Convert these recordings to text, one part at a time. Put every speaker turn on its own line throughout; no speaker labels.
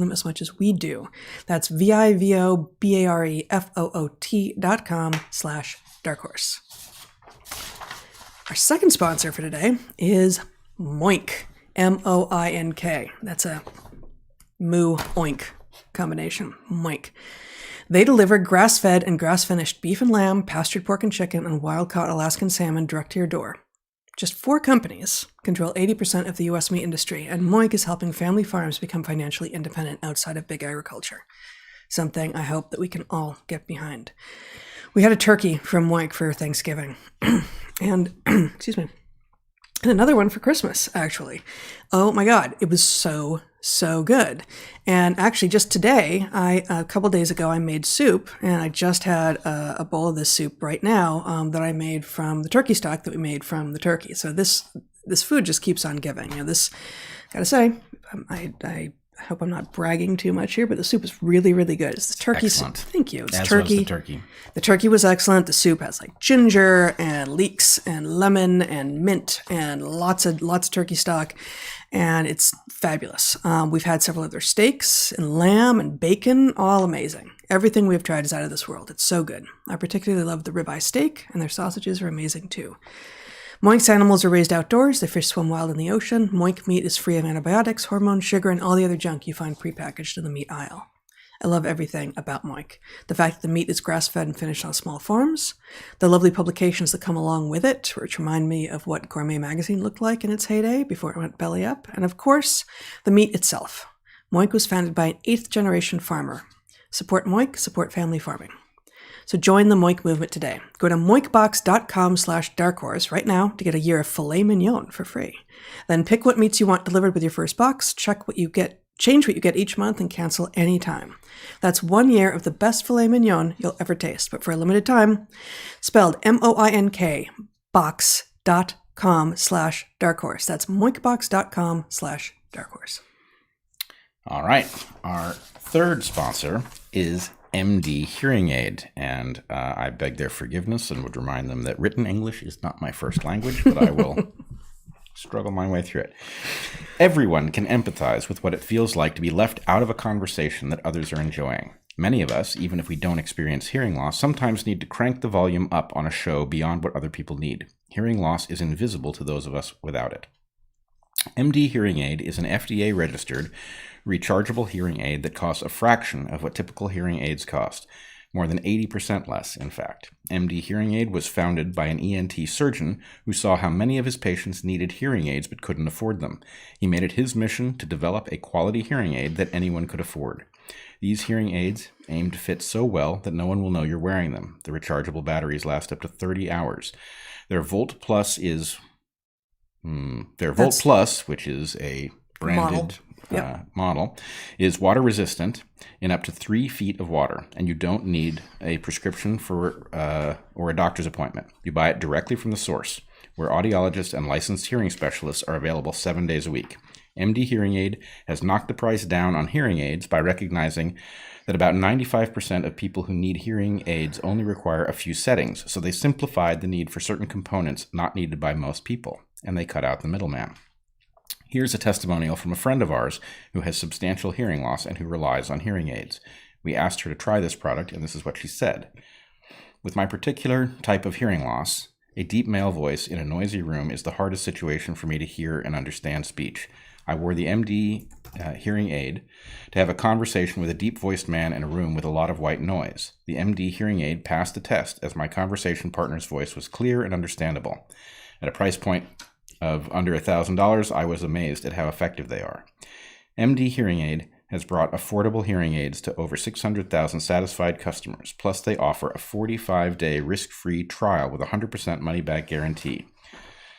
them as much as we do. That's VIVOBAREFOOT.com/DarkHorse. Our second sponsor for today is Moink, M-O-I-N-K. That's a moo oink combination, Moink. They deliver grass-fed and grass-finished beef and lamb, pastured pork and chicken, and wild-caught Alaskan salmon direct to your door. Just 4 companies control 80% of the U.S. meat industry, and Moink is helping family farms become financially independent outside of big agriculture. Something I hope that we can all get behind. We had a turkey from Moink for Thanksgiving, and excuse me, and another one for Christmas, actually. Oh my God, it was so good. And actually just today, a couple days ago, I made soup, and I just had a bowl of this soup right now that I made from the turkey stock that we made from the turkey. So this food just keeps on giving. This, gotta say, I hope I'm not bragging too much here, but the soup is really, really good. It's the turkey soup. Thank you. It's turkey. Was the turkey. The turkey was excellent. The soup has like ginger and leeks and lemon and mint and lots of turkey stock, and it's fabulous. We've had several other steaks and lamb and bacon, all amazing. Everything we've tried is out of this world. It's so good. I particularly love the ribeye steak, and their sausages are amazing too. Moink's animals are raised outdoors. The fish swim wild in the ocean. Moink meat is free of antibiotics, hormones, sugar, and all the other junk you find prepackaged in the meat aisle. I love everything about Moink. The fact that the meat is grass-fed and finished on small farms, the lovely publications that come along with it, which remind me of what Gourmet magazine looked like in its heyday before it went belly up, and of course, the meat itself. Moink was founded by an 8th-generation farmer. Support Moink, support family farming. So join the Moink movement today. Go to moinkbox.com/darkhorse right now to get a year of filet mignon for free. Then pick what meats you want delivered with your first box, check what you get, change what you get each month, and cancel anytime. That's 1 year of the best filet mignon you'll ever taste, but for a limited time. Spelled M-O-I-N-K, box.com/darkhorse. That's moinkbox.com/darkhorse.
All right. Our third sponsor is MD Hearing Aid, and I beg their forgiveness and would remind them that written English is not my first language, but I will struggle my way through it. Everyone can empathize with what it feels like to be left out of a conversation that others are enjoying. Many of us, even if we don't experience hearing loss, sometimes need to crank the volume up on a show beyond what other people need. Hearing loss is invisible to those of us without it. MD Hearing Aid is an FDA-registered, rechargeable hearing aid that costs a fraction of what typical hearing aids cost, more than 80% less, in fact. MD Hearing Aid was founded by an ENT surgeon who saw how many of his patients needed hearing aids but couldn't afford them. He made it his mission to develop a quality hearing aid that anyone could afford. These hearing aids aim to fit so well that no one will know you're wearing them. The rechargeable batteries last up to 30 hours. Their Volt Plus, which is a branded model, is water resistant in up to 3 feet of water, and you don't need a prescription for or a doctor's appointment. You buy it directly from the source, where audiologists and licensed hearing specialists are available 7 days a week. MD Hearing Aid has knocked the price down on hearing aids by recognizing that about 95% of people who need hearing aids only require a few settings, so they simplified the need for certain components not needed by most people, and they cut out the middleman. Here's a testimonial from a friend of ours who has substantial hearing loss and who relies on hearing aids. We asked her to try this product, and this is what she said. With my particular type of hearing loss, a deep male voice in a noisy room is the hardest situation for me to hear and understand speech. I wore the MD hearing aid to have a conversation with a deep-voiced man in a room with a lot of white noise. The MD hearing aid passed the test as my conversation partner's voice was clear and understandable. At a price point of under $1,000, I was amazed at how effective they are. MD Hearing Aid has brought affordable hearing aids to over 600,000 satisfied customers, plus they offer a 45-day risk-free trial with a 100% money-back guarantee.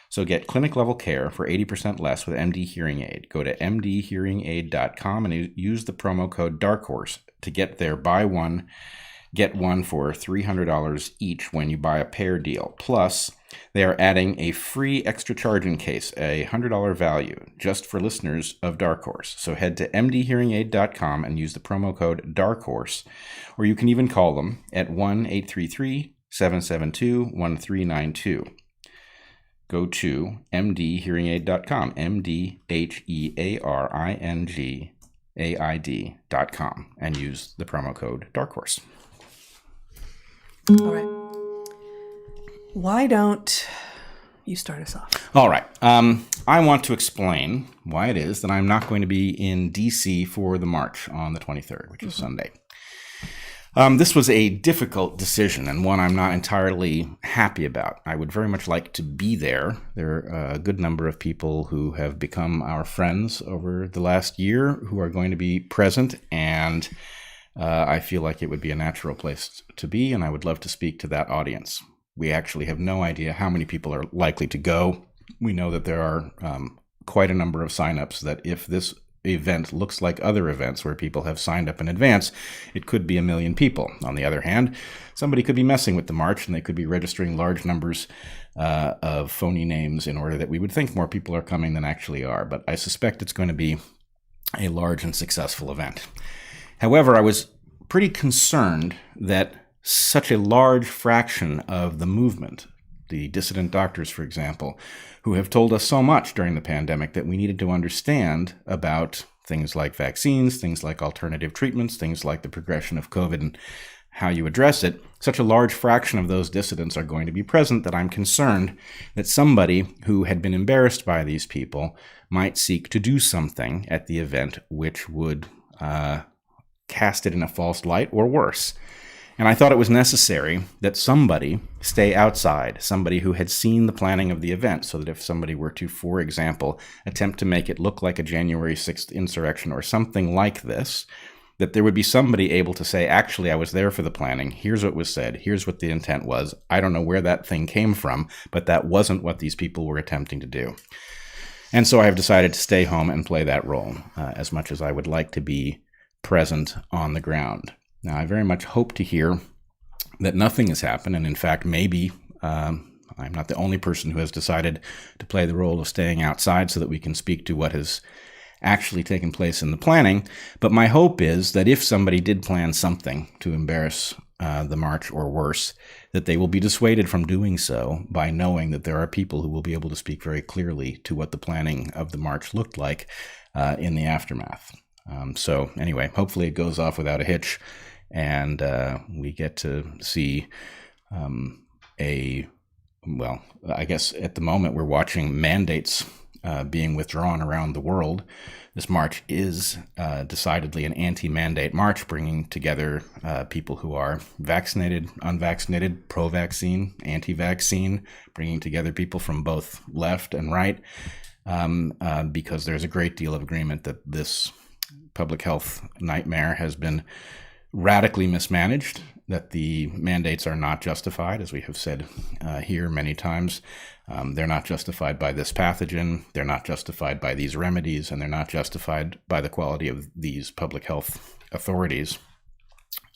So get clinic-level care for 80% less with MD Hearing Aid. Go to mdhearingaid.com and use the promo code DARKHORSE to get their buy one, get one for $300 each when you buy a pair deal. Plus, they are adding a free extra charging case, a $100 value, just for listeners of DarkHorse. So head to mdhearingaid.com and use the promo code DarkHorse, or you can even call them at 1-833-772-1392. Go to mdhearingaid.com, mdhearing aid.com, and use the promo code DarkHorse.
All right. Why don't you start us off?
All right. I want to explain why it is that I'm not going to be in D.C. for the march on the 23rd, which is Sunday. This was a difficult decision and one I'm not entirely happy about. I would very much like to be there. There are a good number of people who have become our friends over the last year who are going to be present, and I feel like it would be a natural place to be, and I would love to speak to that audience. We actually have no idea how many people are likely to go. We know that there are quite a number of signups that if this event looks like other events where people have signed up in advance, it could be 1 million people. On the other hand, somebody could be messing with the march and they could be registering large numbers of phony names in order that we would think more people are coming than actually are. But I suspect it's going to be a large and successful event. However, I was pretty concerned that such a large fraction of the movement, the dissident doctors, for example, who have told us so much during the pandemic that we needed to understand about things like vaccines, things like alternative treatments, things like the progression of COVID and how you address it, such a large fraction of those dissidents are going to be present that I'm concerned that somebody who had been embarrassed by these people might seek to do something at the event which would cast it in a false light or worse. And I thought it was necessary that somebody stay outside, somebody who had seen the planning of the event, so that if somebody were to, for example, attempt to make it look like a January 6th insurrection or something like this, that there would be somebody able to say, actually, I was there for the planning. Here's what was said. Here's what the intent was. I don't know where that thing came from, but that wasn't what these people were attempting to do. And so I have decided to stay home and play that role, as much as I would like to be present on the ground. Now, I very much hope to hear that nothing has happened, and in fact, maybe I'm not the only person who has decided to play the role of staying outside so that we can speak to what has actually taken place in the planning. But my hope is that if somebody did plan something to embarrass the march or worse, that they will be dissuaded from doing so by knowing that there are people who will be able to speak very clearly to what the planning of the march looked like in the aftermath. So anyway, hopefully it goes off without a hitch, and we get to see I guess at the moment we're watching mandates being withdrawn around the world. This march is decidedly an anti-mandate march, bringing together people who are vaccinated, unvaccinated, pro-vaccine, anti-vaccine, bringing together people from both left and right, because there's a great deal of agreement that this public health nightmare has been radically mismanaged, that the mandates are not justified, as we have said here many times. They're not justified by this pathogen, they're not justified by these remedies, and they're not justified by the quality of these public health authorities.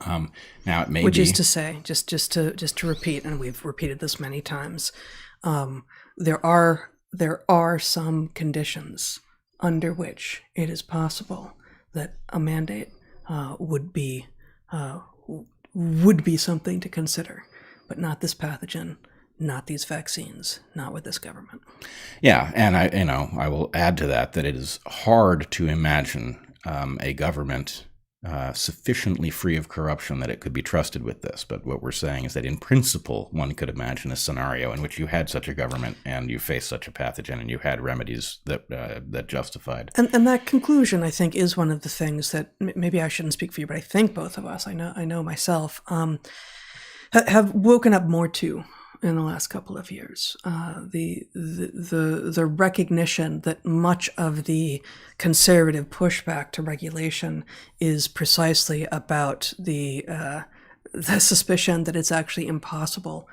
Now, it may
Which
be...
is to say, just to repeat, and we've repeated this many times, there are some conditions under which it is possible that a mandate would be something to consider, but not this pathogen, not these vaccines, not with this government.
Yeah, and I will add to that it is hard to imagine a government sufficiently free of corruption that it could be trusted with this. But what we're saying is that in principle, one could imagine a scenario in which you had such a government and you faced such a pathogen and you had remedies that justified.
And that conclusion, I think, is one of the things that maybe I shouldn't speak for you, but I think both of us, I know myself, have woken up more to in the last couple of years. The recognition that much of the conservative pushback to regulation is precisely about the suspicion that it's actually impossible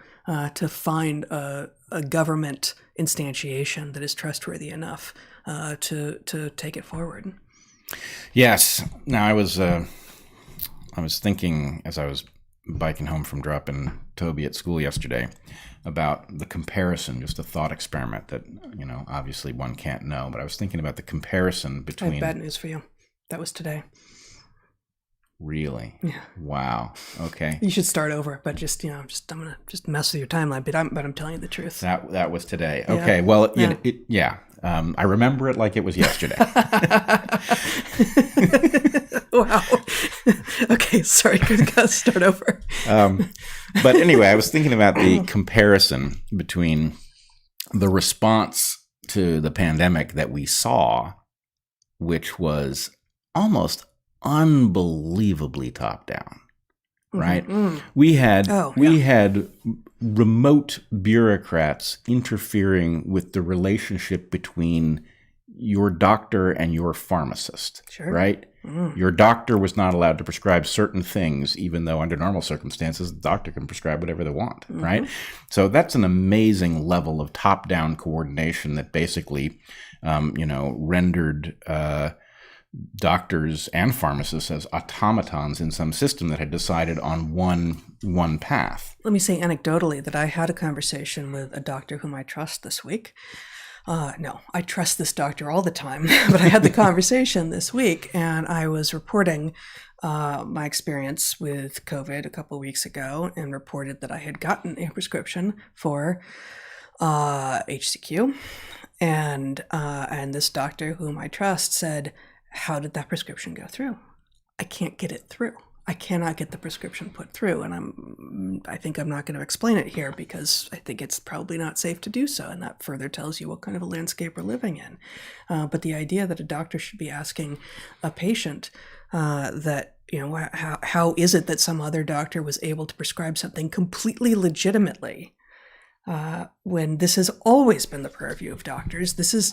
to find a government instantiation that is trustworthy enough to take it forward.
Yes. Now, I was thinking as I was biking home from dropping Toby at school yesterday about the comparison, just a thought experiment that, obviously one can't know, but I was thinking about the comparison between...
I have bad news for you. That was today.
Really?
Yeah.
Wow. Okay.
You should start over, but I'm gonna mess with your timeline, but I'm telling you the truth.
That was today.
Yeah.
Okay. Well,
yeah.
I remember it like it was yesterday.
Wow. Okay, sorry, gotta start over.
But anyway, I was thinking about the comparison between the response to the pandemic that we saw, which was almost unbelievably top down, right?
Mm-hmm.
We had remote bureaucrats interfering with the relationship between your doctor and your pharmacist, right? Your doctor was not allowed to prescribe certain things, even though under normal circumstances, the doctor can prescribe whatever they want, right? So that's an amazing level of top-down coordination that basically, rendered doctors and pharmacists as automatons in some system that had decided on one path.
Let me say anecdotally that I had a conversation with a doctor whom I trust this week. No, I trust this doctor all the time, but I had the conversation this week, and I was reporting my experience with COVID a couple of weeks ago, and reported that I had gotten a prescription for HCQ, and this doctor whom I trust said, "How did that prescription go through? I can't get it through. I cannot get the prescription put through." And I think I'm not going to explain it here because I think it's probably not safe to do so. And that further tells you what kind of a landscape we're living in. But the idea that a doctor should be asking a patient that, how is it that some other doctor was able to prescribe something completely legitimately when this has always been the purview of doctors. This is,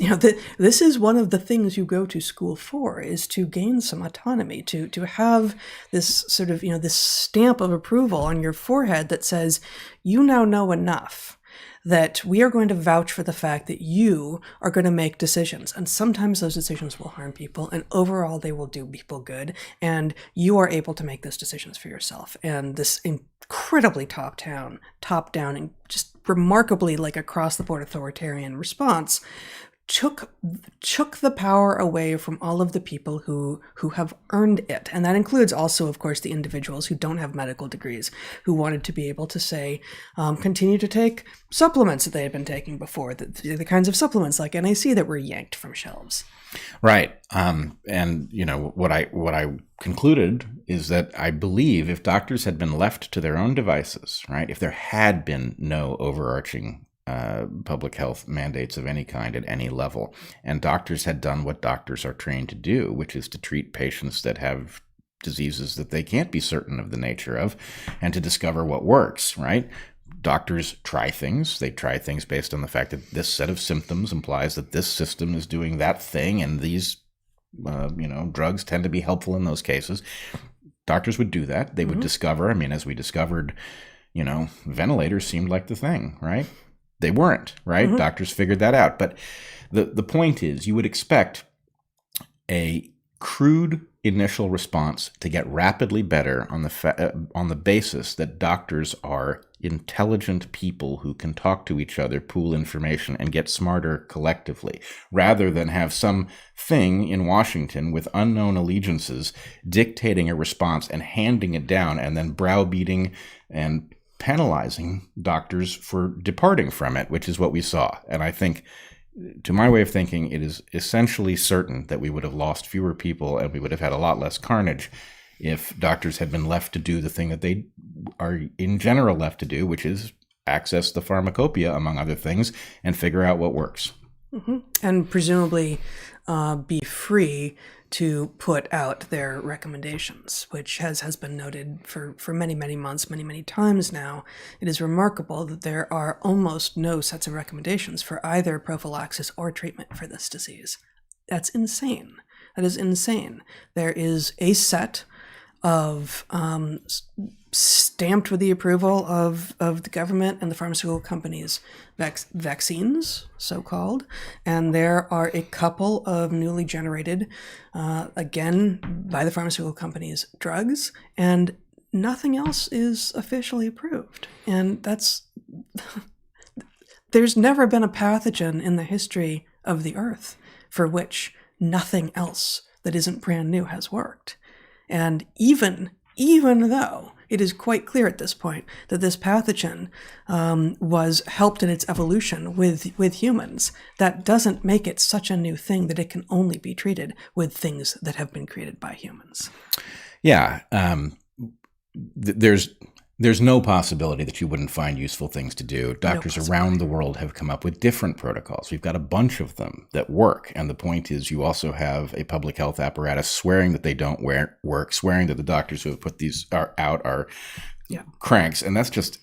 this is one of the things you go to school for, is to gain some autonomy, to have this sort of, this stamp of approval on your forehead that says, you now know enough that we are going to vouch for the fact that you are going to make decisions. And sometimes those decisions will harm people, and overall they will do people good. And you are able to make those decisions for yourself. And this incredibly top-down, and just remarkably like across-the-board authoritarian response took the power away from all of the people who have earned it. And that includes also, of course, the individuals who don't have medical degrees, who wanted to be able to say, continue to take supplements that they had been taking before, the kinds of supplements like NAC that were yanked from shelves.
Right. And what I concluded is that I believe if doctors had been left to their own devices, right, if there had been no overarching public health mandates of any kind at any level, and doctors had done what doctors are trained to do, which is to treat patients that have diseases that they can't be certain of the nature of, and to discover what works, right? Doctors try things. They try things based on the fact that this set of symptoms implies that this system is doing that thing, and these, drugs tend to be helpful in those cases. Doctors would do that. They would discover, as we discovered, ventilators seemed like the thing, right? They weren't, right? Doctors figured that out. But the point is, you would expect a crude initial response to get rapidly better on the basis that doctors are intelligent people who can talk to each other, pool information, and get smarter collectively, rather than have some thing in Washington with unknown allegiances dictating a response and handing it down, and then browbeating and penalizing doctors for departing from it, which is what we saw. And I think, to my way of thinking, it is essentially certain that we would have lost fewer people and we would have had a lot less carnage if doctors had been left to do the thing that they are in general left to do, which is access the pharmacopoeia, among other things, and figure out what works.
And presumably be free to put out their recommendations, which has been noted for many, many months, many, many times now. It is remarkable that there are almost no sets of recommendations for either prophylaxis or treatment for this disease. That's insane. That is insane. There is a set of stamped with the approval of the government and the pharmaceutical companies vaccines, so-called, and there are a couple of newly generated, again, by the pharmaceutical companies, drugs, and nothing else is officially approved. And there's never been a pathogen in the history of the earth for which nothing else that isn't brand new has worked. And even though It is quite clear at this point that this pathogen was helped in its evolution with humans. That doesn't make it such a new thing that it can only be treated with things that have been created by humans.
Yeah. There's no possibility that you wouldn't find useful things to do. Doctors around the world have come up with different protocols. We've got a bunch of them that work. And the point is you also have a public health apparatus swearing that they don't work, swearing that the doctors who have put these out are cranks. And that's just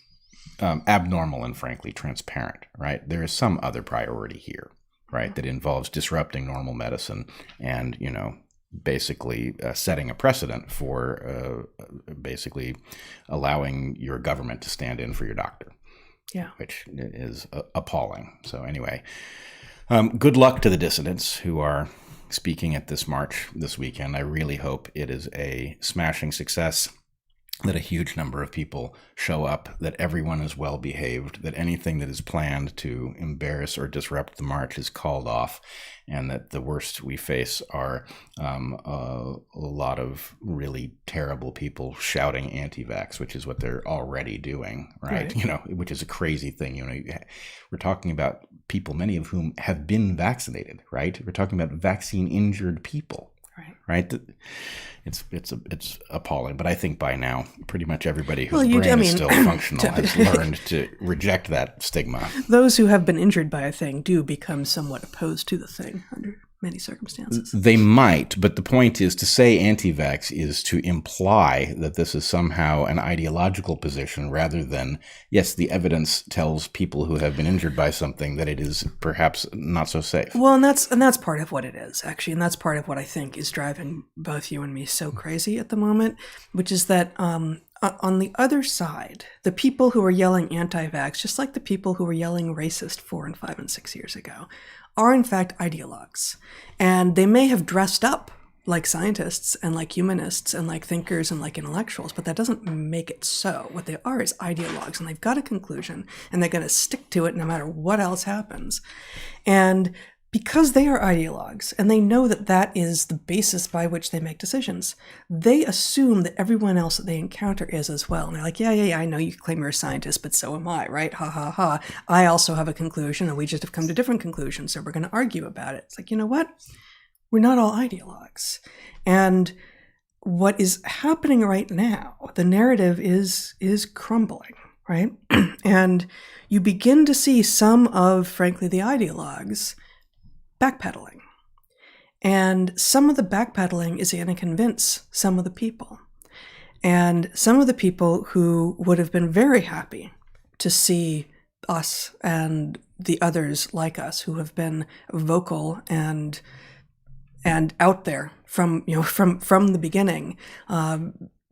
abnormal and frankly transparent, right? There is some other priority here, right, that involves disrupting normal medicine and, basically setting a precedent for basically allowing your government to stand in for your doctor, which is appalling. So anyway, good luck to the dissidents who are speaking at this march this weekend. I really hope it is a smashing success, that a huge number of people show up, that everyone is well behaved, that anything that is planned to embarrass or disrupt the march is called off, and that the worst we face are a lot of really terrible people shouting anti-vax, which is what they're already doing, right? Which is a crazy thing. We're talking about people, many of whom have been vaccinated, right? We're talking about vaccine injured people. Right. It's appalling. But I think by now, pretty much everybody whose brain is still functional has learned to reject that stigma.
Those who have been injured by a thing do become somewhat opposed to the thing under many circumstances.
They might, but the point is to say anti-vax is to imply that this is somehow an ideological position rather than, yes, the evidence tells people who have been injured by something that it is perhaps not so safe.
Well, and that's part of what it is, actually, and that's part of what I think is driving both you and me so crazy at the moment, which is that on the other side, the people who are yelling anti-vax, just like the people who were yelling racist 4 and 5 and 6 years ago, are in fact ideologues. And they may have dressed up like scientists and like humanists and like thinkers and like intellectuals, but that doesn't make it so. What they are is ideologues, and they've got a conclusion, and they're going to stick to it no matter what else happens. And because they are ideologues, and they know that that is the basis by which they make decisions, they assume that everyone else that they encounter is as well. And they're like, yeah, I know you claim you're a scientist, but so am I, right? Ha, ha, ha. I also have a conclusion, and we just have come to different conclusions, so we're going to argue about it. It's like, you know what? We're not all ideologues. And what is happening right now, the narrative is crumbling, right? And you begin to see some of, frankly, the ideologues backpedaling. And some of the backpedaling is going to convince some of the people. And some of the people who would have been very happy to see us and the others like us who have been vocal and out there from the beginning,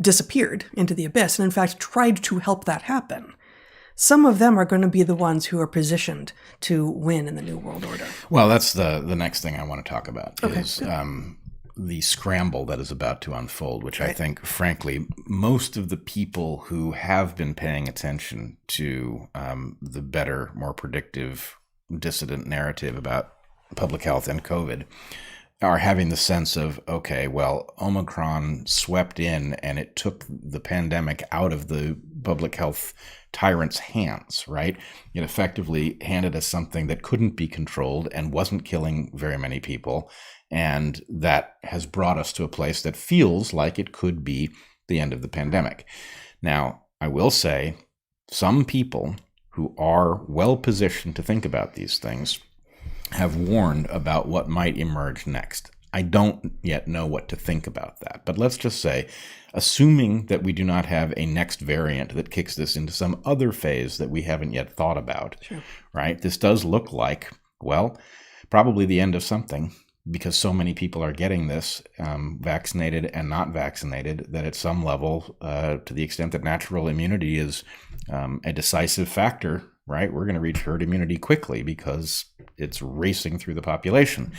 disappeared into the abyss, and in fact tried to help that happen. Some of them are going to be the ones who are positioned to win in the New World Order.
Well, that's the next thing I want to talk about is the scramble that is about to unfold, which I think, frankly, most of the people who have been paying attention to the better, more predictive, dissident narrative about public health and COVID are having the sense of, okay, well, Omicron swept in and it took the pandemic out of the public health tyrant's hands, right? It effectively handed us something that couldn't be controlled and wasn't killing very many people. And that has brought us to a place that feels like it could be the end of the pandemic. Now, I will say some people who are well positioned to think about these things have warned about what might emerge next. I don't yet know what to think about that. But let's just say, assuming that we do not have a next variant that kicks this into some other phase that we haven't yet thought about, right? This does look like, well, probably the end of something, because so many people are getting this, vaccinated and not vaccinated, that at some level, to the extent that natural immunity is a decisive factor, right? We're going to reach herd immunity quickly because it's racing through the population.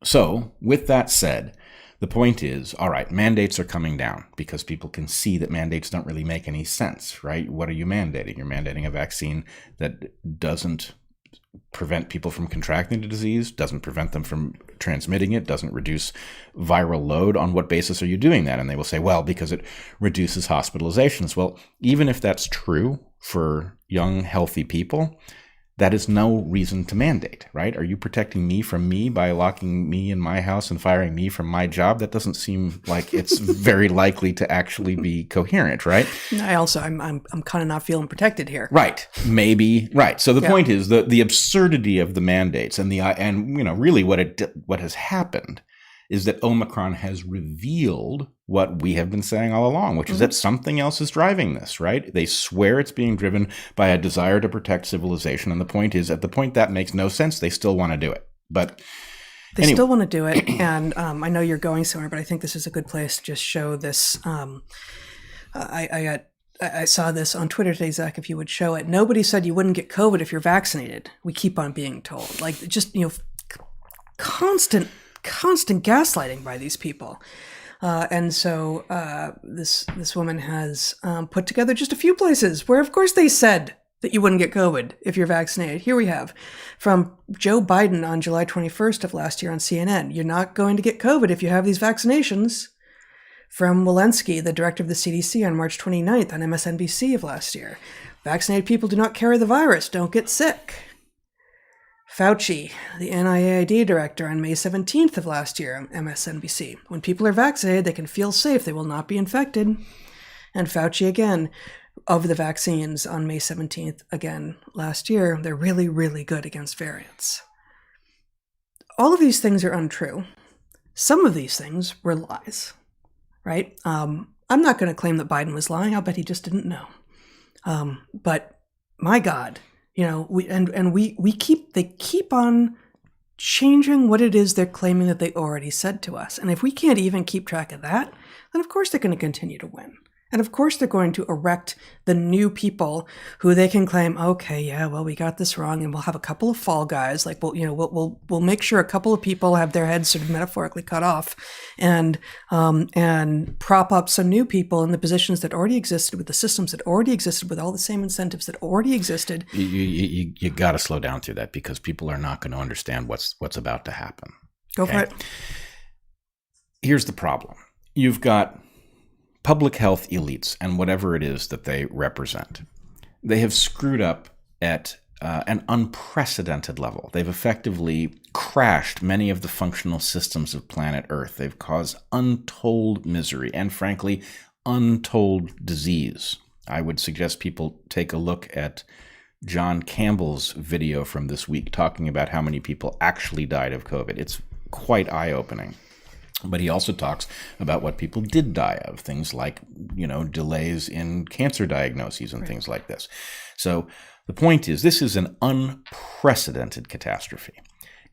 So with that said, the point is, all right, mandates are coming down because people can see that mandates don't really make any sense, right? What are you mandating? You're mandating a vaccine that doesn't prevent people from contracting the disease, doesn't prevent them from transmitting it, doesn't reduce viral load. On what basis are you doing that? And they will say, well, because it reduces hospitalizations. Well, even if that's true for young, healthy people, that is no reason to mandate, right? Are you protecting me from me by locking me in my house and firing me from my job? That doesn't seem like it's very likely to actually be coherent, right?
I'm kind of not feeling protected here.
Right. Maybe. Right. So the point is the absurdity of the mandates and really what has happened is that Omicron has revealed what we have been saying all along, which is that something else is driving this, right? They swear it's being driven by a desire to protect civilization. And the point is, at the point that makes no sense, they still want to do it. But
they still want to do it. And I know you're going somewhere, but I think this is a good place to just show this. I saw this on Twitter today, Zach, if you would show it. Nobody said you wouldn't get COVID if you're vaccinated. We keep on being told. Like, just, constant gaslighting by these people. And so this woman has put together just a few places where, of course, they said that you wouldn't get COVID if you're vaccinated. Here we have from Joe Biden on July 21st of last year on CNN. You're not going to get COVID if you have these vaccinations. From Walensky, the director of the CDC, on March 29th on MSNBC of last year. Vaccinated people do not carry the virus. Don't get sick. Fauci, the NIAID director, on May 17th of last year on MSNBC. When people are vaccinated, they can feel safe. They will not be infected. And Fauci again, of the vaccines on May 17th, again, last year, they're really, really good against variants. All of these things are untrue. Some of these things were lies, right? I'm not going to claim that Biden was lying. I'll bet he just didn't know. But my God, they keep on changing what it is they're claiming that they already said to us. And if we can't even keep track of that, then of course they're going to continue to win. And of course they're going to erect the new people who they can claim, okay, yeah, well, we got this wrong, and we'll have a couple of fall guys. Like, we'll make sure a couple of people have their heads sort of metaphorically cut off, and prop up some new people in the positions that already existed, with the systems that already existed, with all the same incentives that already existed.
You got to slow down through that, because people are not going to understand what's about to happen.
Go for it.
Here's the problem. You've got public health elites and whatever it is that they represent. They have screwed up at an unprecedented level. They've effectively crashed many of the functional systems of planet Earth. They've caused untold misery and, frankly, untold disease. I would suggest people take a look at John Campbell's video from this week talking about how many people actually died of COVID. It's quite eye-opening. But he also talks about what people did die of, things like, delays in cancer diagnoses and things like this. So the point is, this is an unprecedented catastrophe.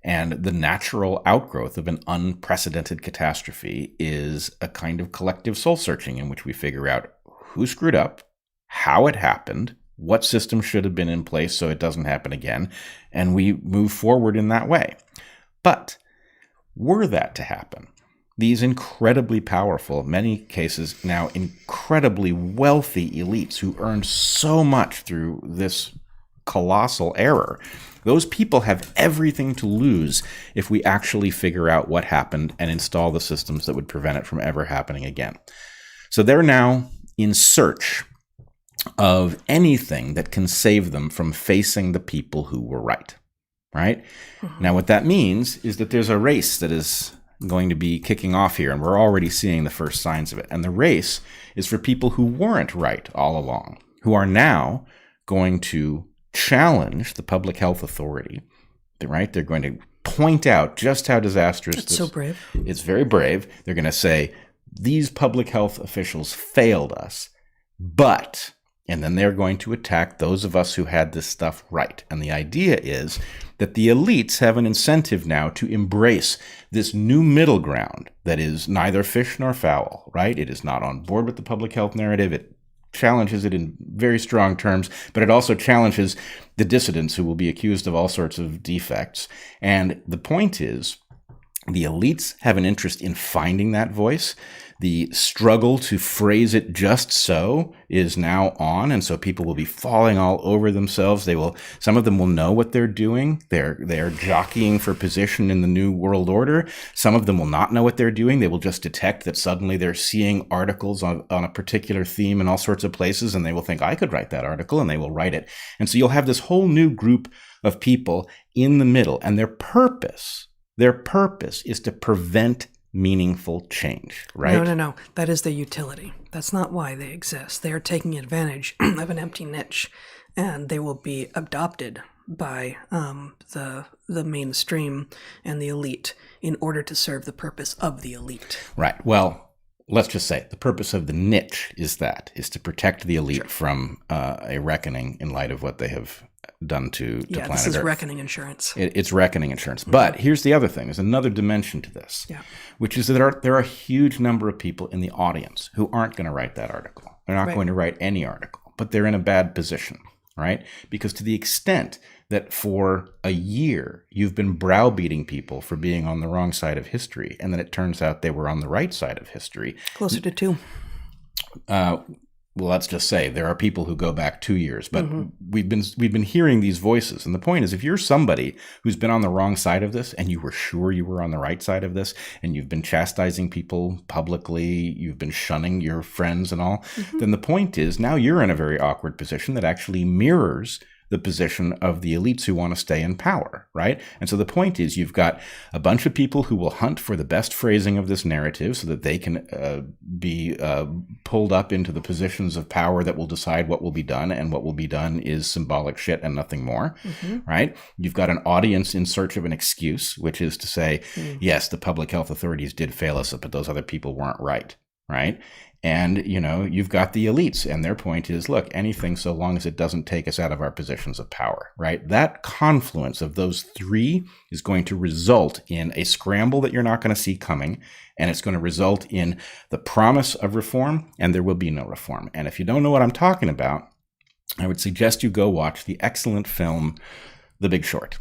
And the natural outgrowth of an unprecedented catastrophe is a kind of collective soul searching in which we figure out who screwed up, how it happened, what system should have been in place so it doesn't happen again, and we move forward in that way. But were that to happen, these incredibly powerful, many cases now incredibly wealthy elites who earned so much through this colossal error, those people have everything to lose if we actually figure out what happened and install the systems that would prevent it from ever happening again. So they're now in search of anything that can save them from facing the people who were right? Mm-hmm. Now, what that means is that there's a race that is going to be kicking off here, and we're already seeing the first signs of it. And the race is for people who weren't right all along, who are now going to challenge the public health authority, right? They're going to point out just how disastrous
That's so brave.
It's very brave. They're going to say, these public health officials failed us, but, and then they're going to attack those of us who had this stuff right. And the idea is that the elites have an incentive now to embrace this new middle ground that is neither fish nor fowl, right? It is not on board with the public health narrative. It challenges it in very strong terms, but it also challenges the dissidents who will be accused of all sorts of defects. And the point is, the elites have an interest in finding that voice. the struggle to phrase it just so is now on. And so people will be falling all over themselves. Some of them will know what they're doing. They're jockeying for position in the new world order. Some of them will not know what they're doing. They will just detect that suddenly they're seeing articles on a particular theme in all sorts of places, and they will think, I could write that article, and they will write it. And so you'll have this whole new group of people in the middle, and their purpose is to prevent meaningful change, right?
No. That is their utility. That's not why they exist. They are taking advantage of an empty niche, and they will be adopted by the mainstream and the elite in order to serve the purpose of the elite.
Right. Well, let's just say the purpose of the niche is to protect the elite from a reckoning in light of what they have done to planet Earth.
This is reckoning insurance.
It's reckoning insurance. But here's the other thing. There's another dimension to this, which is that there are a huge number of people in the audience who aren't going to write that article. They're not going to write any article, but they're in a bad position, right? Because to the extent that for a year you've been browbeating people for being on the wrong side of history, and then it turns out they were on the right side of history.
Closer to 2.
Well, let's just say there are people who go back 2 years, but we've been hearing these voices. And the point is, if you're somebody who's been on the wrong side of this and you were sure you were on the right side of this, and you've been chastising people publicly, you've been shunning your friends and all, then the point is now you're in a very awkward position that actually mirrors the position of the elites who want to stay in power, right? And so the point is you've got a bunch of people who will hunt for the best phrasing of this narrative so that they can be pulled up into the positions of power that will decide what will be done, and what will be done is symbolic shit and nothing more, right? You've got an audience in search of an excuse, which is to say, yes, the public health authorities did fail us, but those other people weren't right? And, you've got the elites, and their point is, look, anything so long as it doesn't take us out of our positions of power, right? That confluence of those three is going to result in a scramble that you're not going to see coming, and it's going to result in the promise of reform, and there will be no reform. And if you don't know what I'm talking about, I would suggest you go watch the excellent film, The Big Short.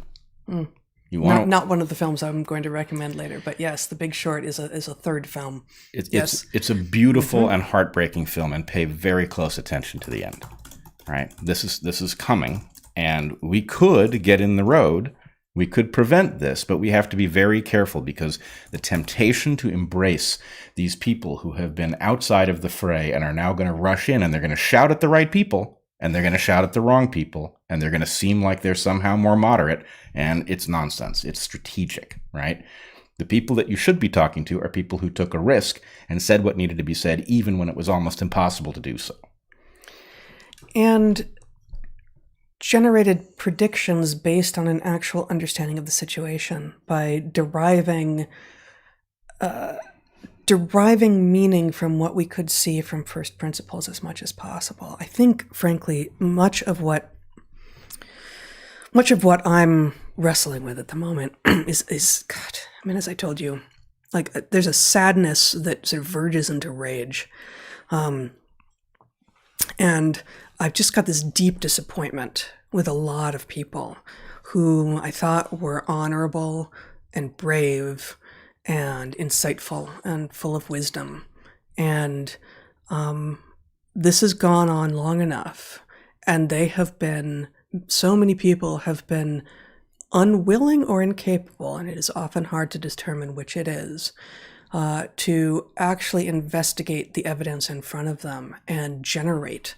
Not one of the films I'm going to recommend later, but yes, The Big Short is a third film.
It's a beautiful and heartbreaking film, and pay very close attention to the end. Right? This is coming, and we could get in the road. We could prevent this, but we have to be very careful, because the temptation to embrace these people who have been outside of the fray and are now going to rush in, and they're going to shout at the right people, and they're going to shout at the wrong people, and they're going to seem like they're somehow more moderate, and it's nonsense. It's strategic, right? The people that you should be talking to are people who took a risk and said what needed to be said, even when it was almost impossible to do so.
And generated predictions based on an actual understanding of the situation by deriving meaning from what we could see from first principles as much as possible. I think, frankly, much of what I'm wrestling with at the moment is God. I mean, as I told you, like there's a sadness that sort of verges into rage, and I've just got this deep disappointment with a lot of people who I thought were honorable and brave and insightful and full of wisdom. And this has gone on long enough, and so many people have been unwilling or incapable, and it is often hard to determine which it is, to actually investigate the evidence in front of them and generate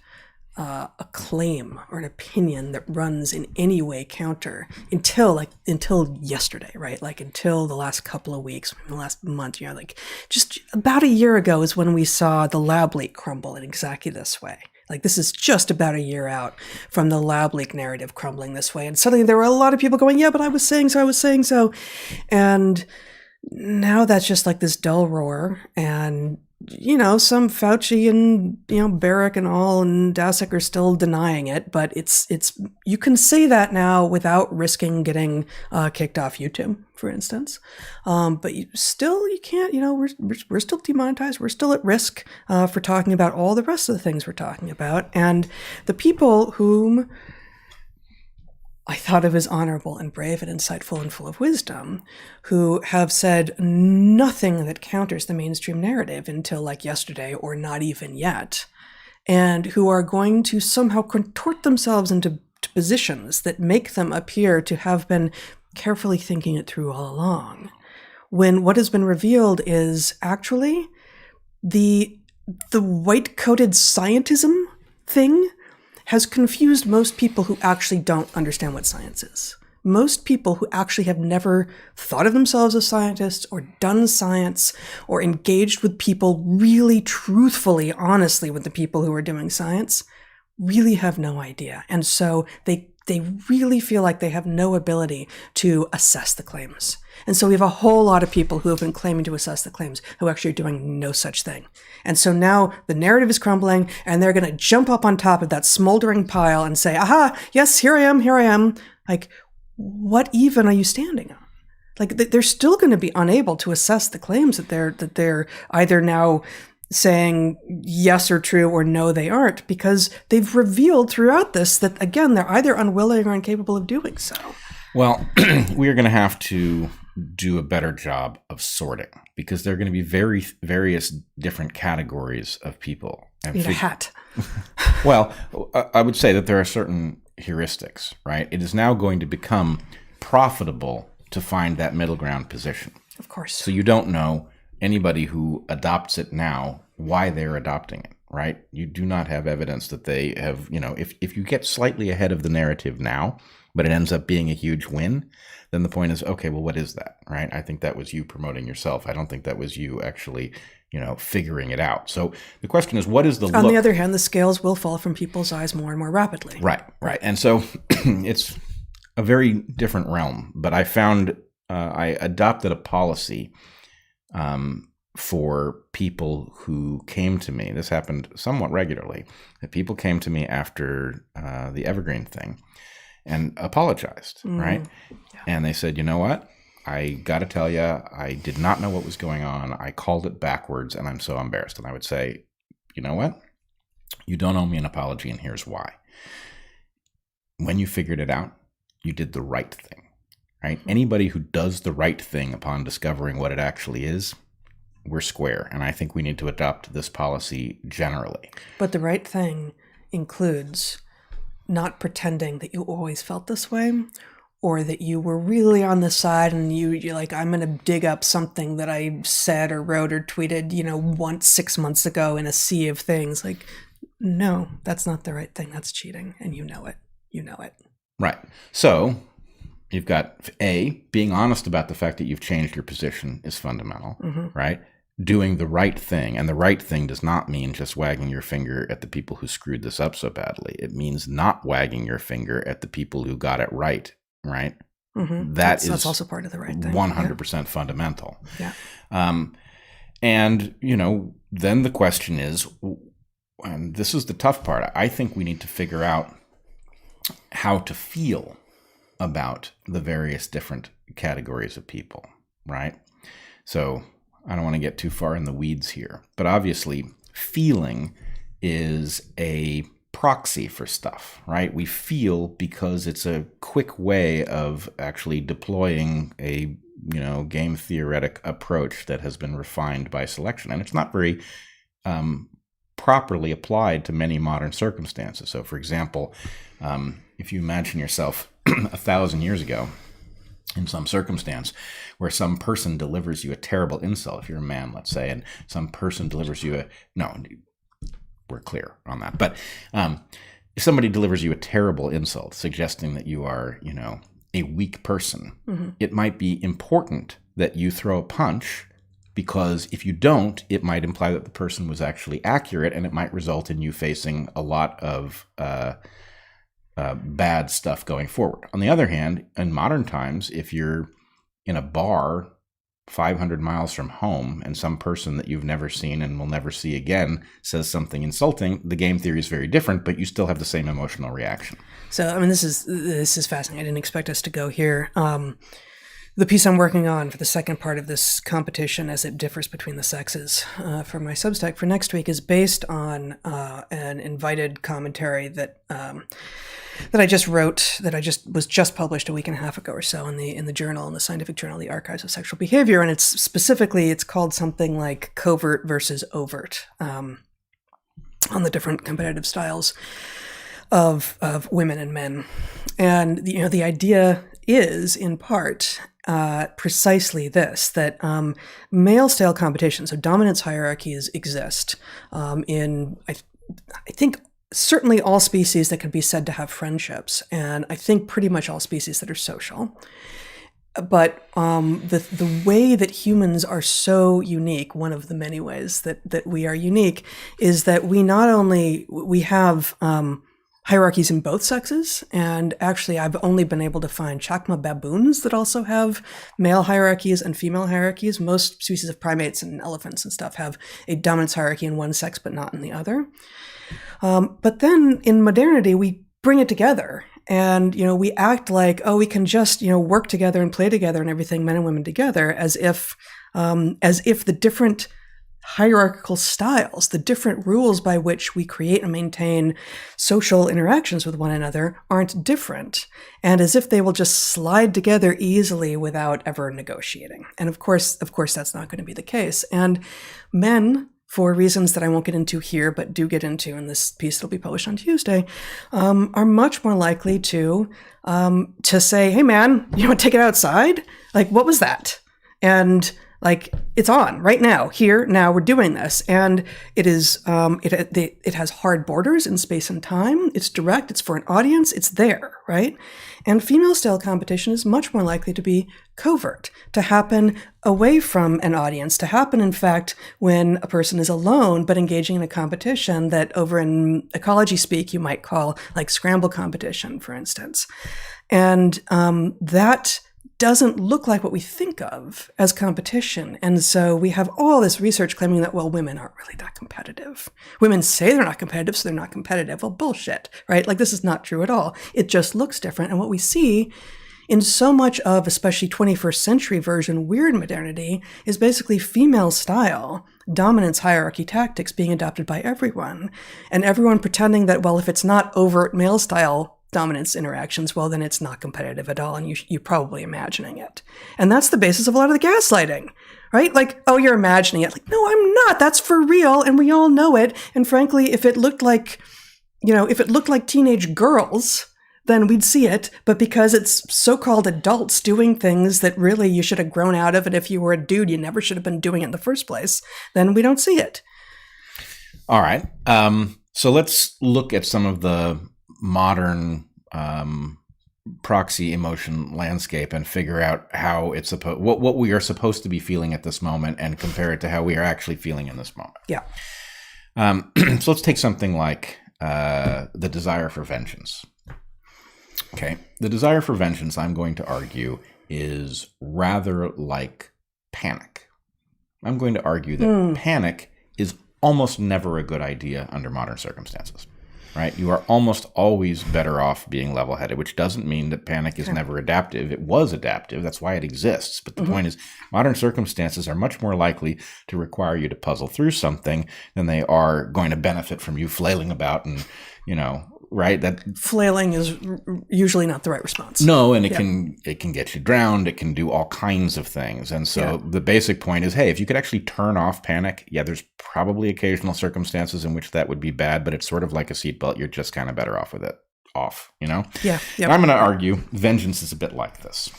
a claim or an opinion that runs in any way counter until yesterday, right? Like until the last couple of weeks, the last month, like just about a year ago is when we saw the lab leak crumble in exactly this way. Like this is just about a year out from the lab leak narrative crumbling this way. And suddenly there were a lot of people going, yeah, but I was saying so. And now that's just like this dull roar. And some Fauci and, Barrick and all and Daszak are still denying it, but it's you can say that now without risking getting kicked off YouTube, for instance. But you can't, we're still demonetized. We're still at risk for talking about all the rest of the things we're talking about. And the people whom I thought of as honorable and brave and insightful and full of wisdom, who have said nothing that counters the mainstream narrative until like yesterday or not even yet, and who are going to somehow contort themselves into positions that make them appear to have been carefully thinking it through all along. When what has been revealed is actually the white-coated scientism thing has confused most people who actually don't understand what science is. Most people who actually have never thought of themselves as scientists or done science or engaged with people really truthfully, honestly with the people who are doing science really have no idea. And so they really feel like they have no ability to assess the claims. And so we have a whole lot of people who have been claiming to assess the claims who actually are doing no such thing. And so now the narrative is crumbling and they're going to jump up on top of that smoldering pile and say, aha, yes, here I am. Like, what even are you standing on? Like, they're still going to be unable to assess the claims that they're either now saying yes or true or no they aren't, because they've revealed throughout this that, again, they're either unwilling or incapable of doing so.
Well, we're going to have to do a better job of sorting, because there are going to be various different categories of people.
You need a hat.
Well, I would say that there are certain heuristics, right? It is now going to become profitable to find that middle ground position.
Of course.
So you don't know anybody who adopts it now why they're adopting it, right? You do not have evidence that they have, if you get slightly ahead of the narrative now, but it ends up being a huge win, then the point is, okay, well, what is that, right? I think that was you promoting yourself. I don't think that was you actually, figuring it out. So the question is, what is the
On the other hand, the scales will fall from people's eyes more and more rapidly.
Right. And so it's a very different realm, but I found I adopted a policy for people who came to me. This happened somewhat regularly, that people came to me after the Evergreen thing and apologized, right? Yeah. And they said, you know what? I got to tell you, I did not know what was going on. I called it backwards, and I'm so embarrassed. And I would say, you know what? You don't owe me an apology, and here's why. When you figured it out, you did the right thing, right? Anybody who does the right thing upon discovering what it actually is, we're square. And I think we need to adopt this policy generally. But
the right thing includes not pretending that you always felt this way, or that you were really on the side and you're like, I'm going to dig up something that I said or wrote or tweeted, once 6 months ago in a sea of things. Like, no, that's not the right thing. That's cheating. And you know it.
Right. So you've got being honest about the fact that you've changed your position is fundamental, right? Doing the right thing. And the right thing does not mean just wagging your finger at the people who screwed this up so badly. It means not wagging your finger at the people who got it right. Right. That's
also part of the right thing.
100% fundamental.
Yeah.
And, then the question is, and this is the tough part, I think we need to figure out how to feel about the various different categories of people. Right. So I don't want to get too far in the weeds here, but obviously feeling is a proxy for stuff, right? We feel because it's a quick way of actually deploying a, game theoretic approach that has been refined by selection. And it's not very properly applied to many modern circumstances. So, for example, if you imagine yourself 1,000 years ago in some circumstance where some person delivers you a terrible insult, if you're a man, let's say, and some person delivers you we're clear on that. But if somebody delivers you a terrible insult, suggesting that you are, a weak person, it might be important that you throw a punch, because if you don't, it might imply that the person was actually accurate, and it might result in you facing a lot of bad stuff going forward. On the other hand, in modern times, if you're in a bar 500 miles from home and some person that you've never seen and will never see again says something insulting, the game theory is very different, but you still have the same emotional reaction.
So, this is fascinating. I didn't expect us to go here. The piece I'm working on for the second part of this competition, as it differs between the sexes, for my Substack for next week, is based on an invited commentary that that I just wrote, that was just published a week and a half ago or so in the journal, in the scientific journal, the Archives of Sexual Behavior, and it's called something like covert versus overt, on the different competitive styles of women and men. And the idea is, in part, precisely this, that male style competition, so dominance hierarchies exist in, I think, certainly all species that can be said to have friendships, and I think pretty much all species that are social. But the way that humans are so unique, one of the many ways that we are unique, is that we have hierarchies in both sexes, and actually I've only been able to find chacma baboons that also have male hierarchies and female hierarchies. Most species of primates and elephants and stuff have a dominance hierarchy in one sex but not in the other. But then in modernity, we bring it together, and we act like, oh, we can just work together and play together and everything, men and women together, as if the different hierarchical styles, the different rules by which we create and maintain social interactions with one another aren't different, and as if they will just slide together easily without ever negotiating. And of course that's not going to be the case. And men, for reasons that I won't get into here, but do get into in this piece that'll be published on Tuesday, are much more likely to say, hey man, you want to take it outside? Like, what was that? And like, it's on right now, here, now, we're doing this. And it is, it has hard borders in space and time. It's direct, it's for an audience, it's there, right? And female style competition is much more likely to be covert, to happen away from an audience, to happen, in fact, when a person is alone, but engaging in a competition that over in ecology speak, you might call like scramble competition, for instance. And that doesn't look like what we think of as competition. And so we have all this research claiming that, well, women aren't really that competitive. Women say they're not competitive, so they're not competitive. Well, bullshit, right? Like, this is not true at all. It just looks different. And what we see in so much of, especially 21st century version weird modernity, is basically female style dominance hierarchy tactics being adopted by everyone, and everyone pretending that, well, if it's not overt male style dominance interactions, well, then it's not competitive at all, and you're probably imagining it. And that's the basis of a lot of the gaslighting, right? Like, oh, you're imagining it. Like, no, I'm not. That's for real, and we all know it. And frankly, if it looked like teenage girls, then we'd see it. But because it's so-called adults doing things that really you should have grown out of, and if you were a dude, you never should have been doing it in the first place, then we don't see it.
All right. So let's look at some of the modern proxy emotion landscape and figure out how it's what we are supposed to be feeling at this moment, and compare it to how we are actually feeling in this moment.
Yeah.
So let's take something like the desire for vengeance. Okay. The desire for vengeance, I'm going to argue, is rather like panic. I'm going to argue that panic is almost never a good idea under modern circumstances. Right? You are almost always better off being level-headed, which doesn't mean that panic is never adaptive. It was adaptive. That's why it exists. But the point is, modern circumstances are much more likely to require you to puzzle through something than they are going to benefit from you flailing about and, right? That
flailing is usually not the right response.
No, and it can get you drowned. It can do all kinds of things. And so the basic point is, hey, if you could actually turn off panic, there's probably occasional circumstances in which that would be bad, but it's sort of like a seatbelt. You're just kind of better off with it off, Yeah. Yep. And I'm going to argue vengeance is a bit like this.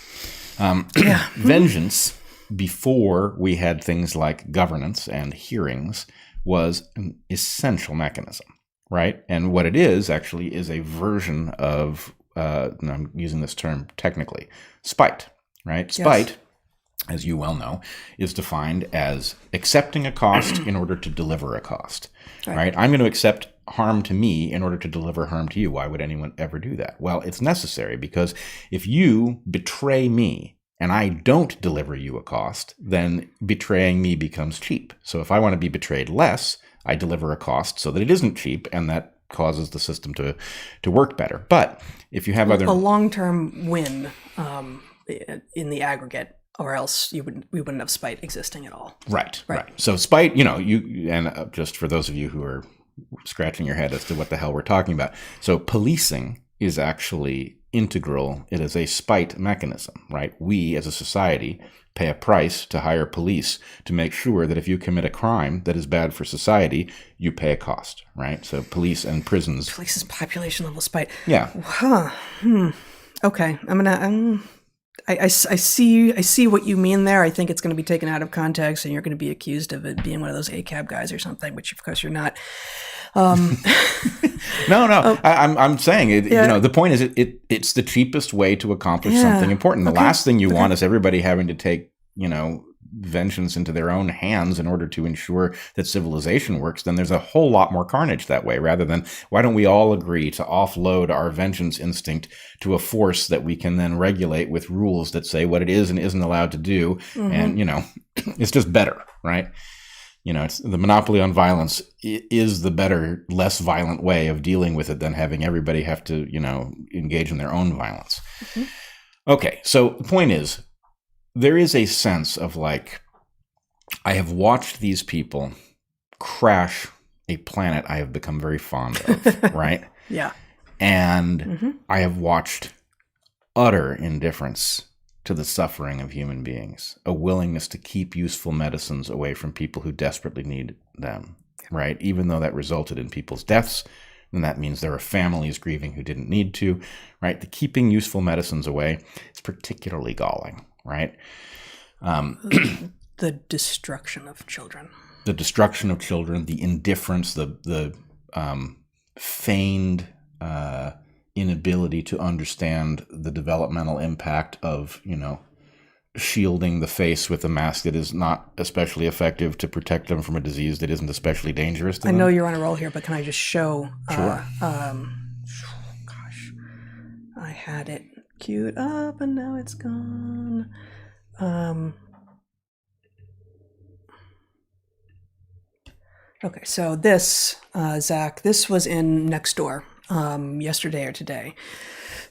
Vengeance, before we had things like governance and hearings, was an essential mechanism. Right. And what it is actually is a version of, and I'm using this term technically, spite. Right. Yes. Spite, as you well know, is defined as accepting a cost in order to deliver a cost. Right. I'm going to accept harm to me in order to deliver harm to you. Why would anyone ever do that? Well, it's necessary, because if you betray me and I don't deliver you a cost, then betraying me becomes cheap. So if I want to be betrayed less, I deliver a cost so that it isn't cheap, and that causes the system to work better. But if you have a
long-term win in the aggregate, or else we wouldn't have spite existing at all. Right.
So spite, just for those of you who are scratching your head as to what the hell we're talking about. So policing is actually integral. It is a spite mechanism, right? We as a society pay a price to hire police to make sure that if you commit a crime that is bad for society, you pay a cost, right? So police and prisons.
Police is population level spite.
Yeah.
Huh. Okay. I see what you mean there. I think it's going to be taken out of context, and you're going to be accused of it being one of those ACAB guys or something, which of course you're not.
No. I'm saying it. Yeah. You know, the point is, it's the cheapest way to accomplish something important. The last thing you want is everybody having to take, you know, vengeance into their own hands in order to ensure that civilization works. Then there's a whole lot more carnage that way, rather than why don't we all agree to offload our vengeance instinct to a force that we can then regulate with rules that say what it is and isn't allowed to do. And, you know, it's just better, right? You know, it's the monopoly on violence is the better, less violent way of dealing with it than having everybody have to, you know, engage in their own violence. Okay, so the point is, there is a sense of like, I have watched these people crash a planet I have become very fond of, right?
Yeah.
And I have watched utter indifference to the suffering of human beings, a willingness to keep useful medicines away from people who desperately need them, right? Even though that resulted in people's deaths, and that means there are families grieving who didn't need to, right? The keeping useful medicines away is particularly galling, right?
The destruction of children.
The destruction of children, the indifference, the feigned inability to understand the developmental impact of, you know, shielding the face with a mask that is not especially effective to protect them from a disease that isn't especially dangerous to them.
I know you're on a roll here, but can I just show?
Sure.
Gosh, I had it queued up and now it's gone. Okay, so this, Zach, this was in Nextdoor yesterday or today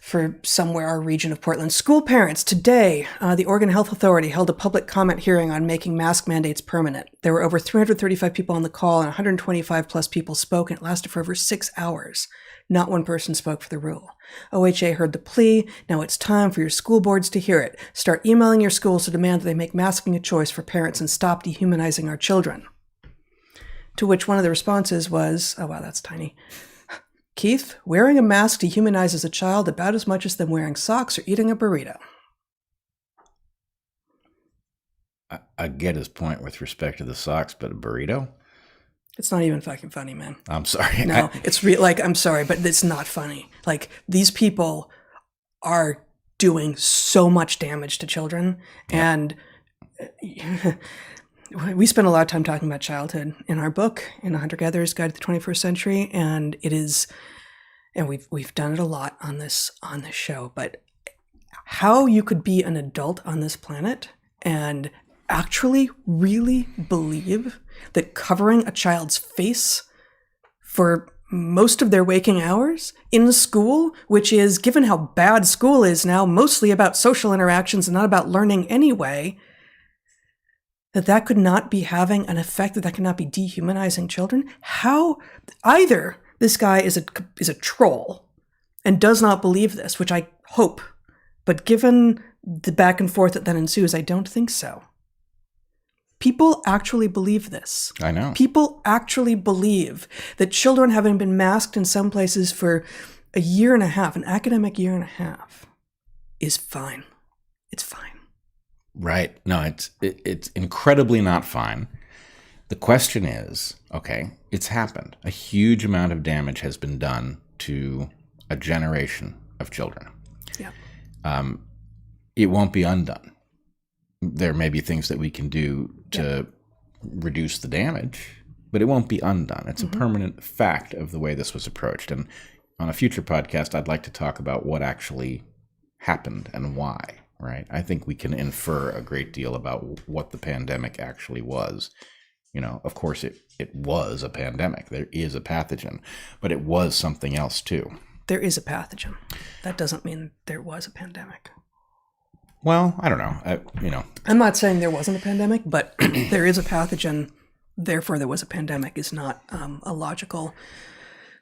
for somewhere our region of Portland. School parents, today, the Oregon Health Authority held a public comment hearing on making mask mandates permanent. There were over 335 people on the call and 125 plus people spoke, and it lasted for over 6 hours. Not one person spoke for the rule. OHA heard the plea. Now it's time for your school boards to hear it. Start emailing your schools to demand that they make masking a choice for parents and stop dehumanizing our children. To which one of the responses was, oh wow, that's tiny. Keith, wearing a mask dehumanizes a child about as much as them wearing socks or eating a burrito.
I get his point with respect to the socks, but a burrito?
It's not even fucking funny, man.
I'm sorry.
No, it's I'm sorry, but it's not funny. Like, these people are doing so much damage to children. Yeah. And we spend a lot of time talking about childhood in our book, in A Hunter-Gatherer's Guide to the 21st Century. And it is, and we've done it a lot on this show, but how you could be an adult on this planet and actually really believe that covering a child's face for most of their waking hours in school, which is, given how bad school is now, mostly about social interactions and not about learning anyway, that could not be having an effect, that could not be dehumanizing children. How either this guy is a troll and does not believe this, which I hope, but given the back and forth that then ensues, I don't think so. People actually believe this.
I know.
People actually believe that children having been masked in some places for a year and a half, an academic year and a half, is fine. It's fine.
Right. No, it's incredibly not fine. The question is, okay, it's happened. A huge amount of damage has been done to a generation of children.
Yeah.
It won't be undone. There may be things that we can do to reduce the damage, but it won't be undone. It's a permanent fact of the way this was approached. And on a future podcast, I'd like to talk about what actually happened and why, right? I think we can infer a great deal about what the pandemic actually was. You know, of course, it was a pandemic. There is a pathogen, but it was something else too.
There is a pathogen. That doesn't mean there was a pandemic.
Well, I don't know.
I'm not saying there wasn't a pandemic, but there is a pathogen. Therefore, there was a pandemic is not a logical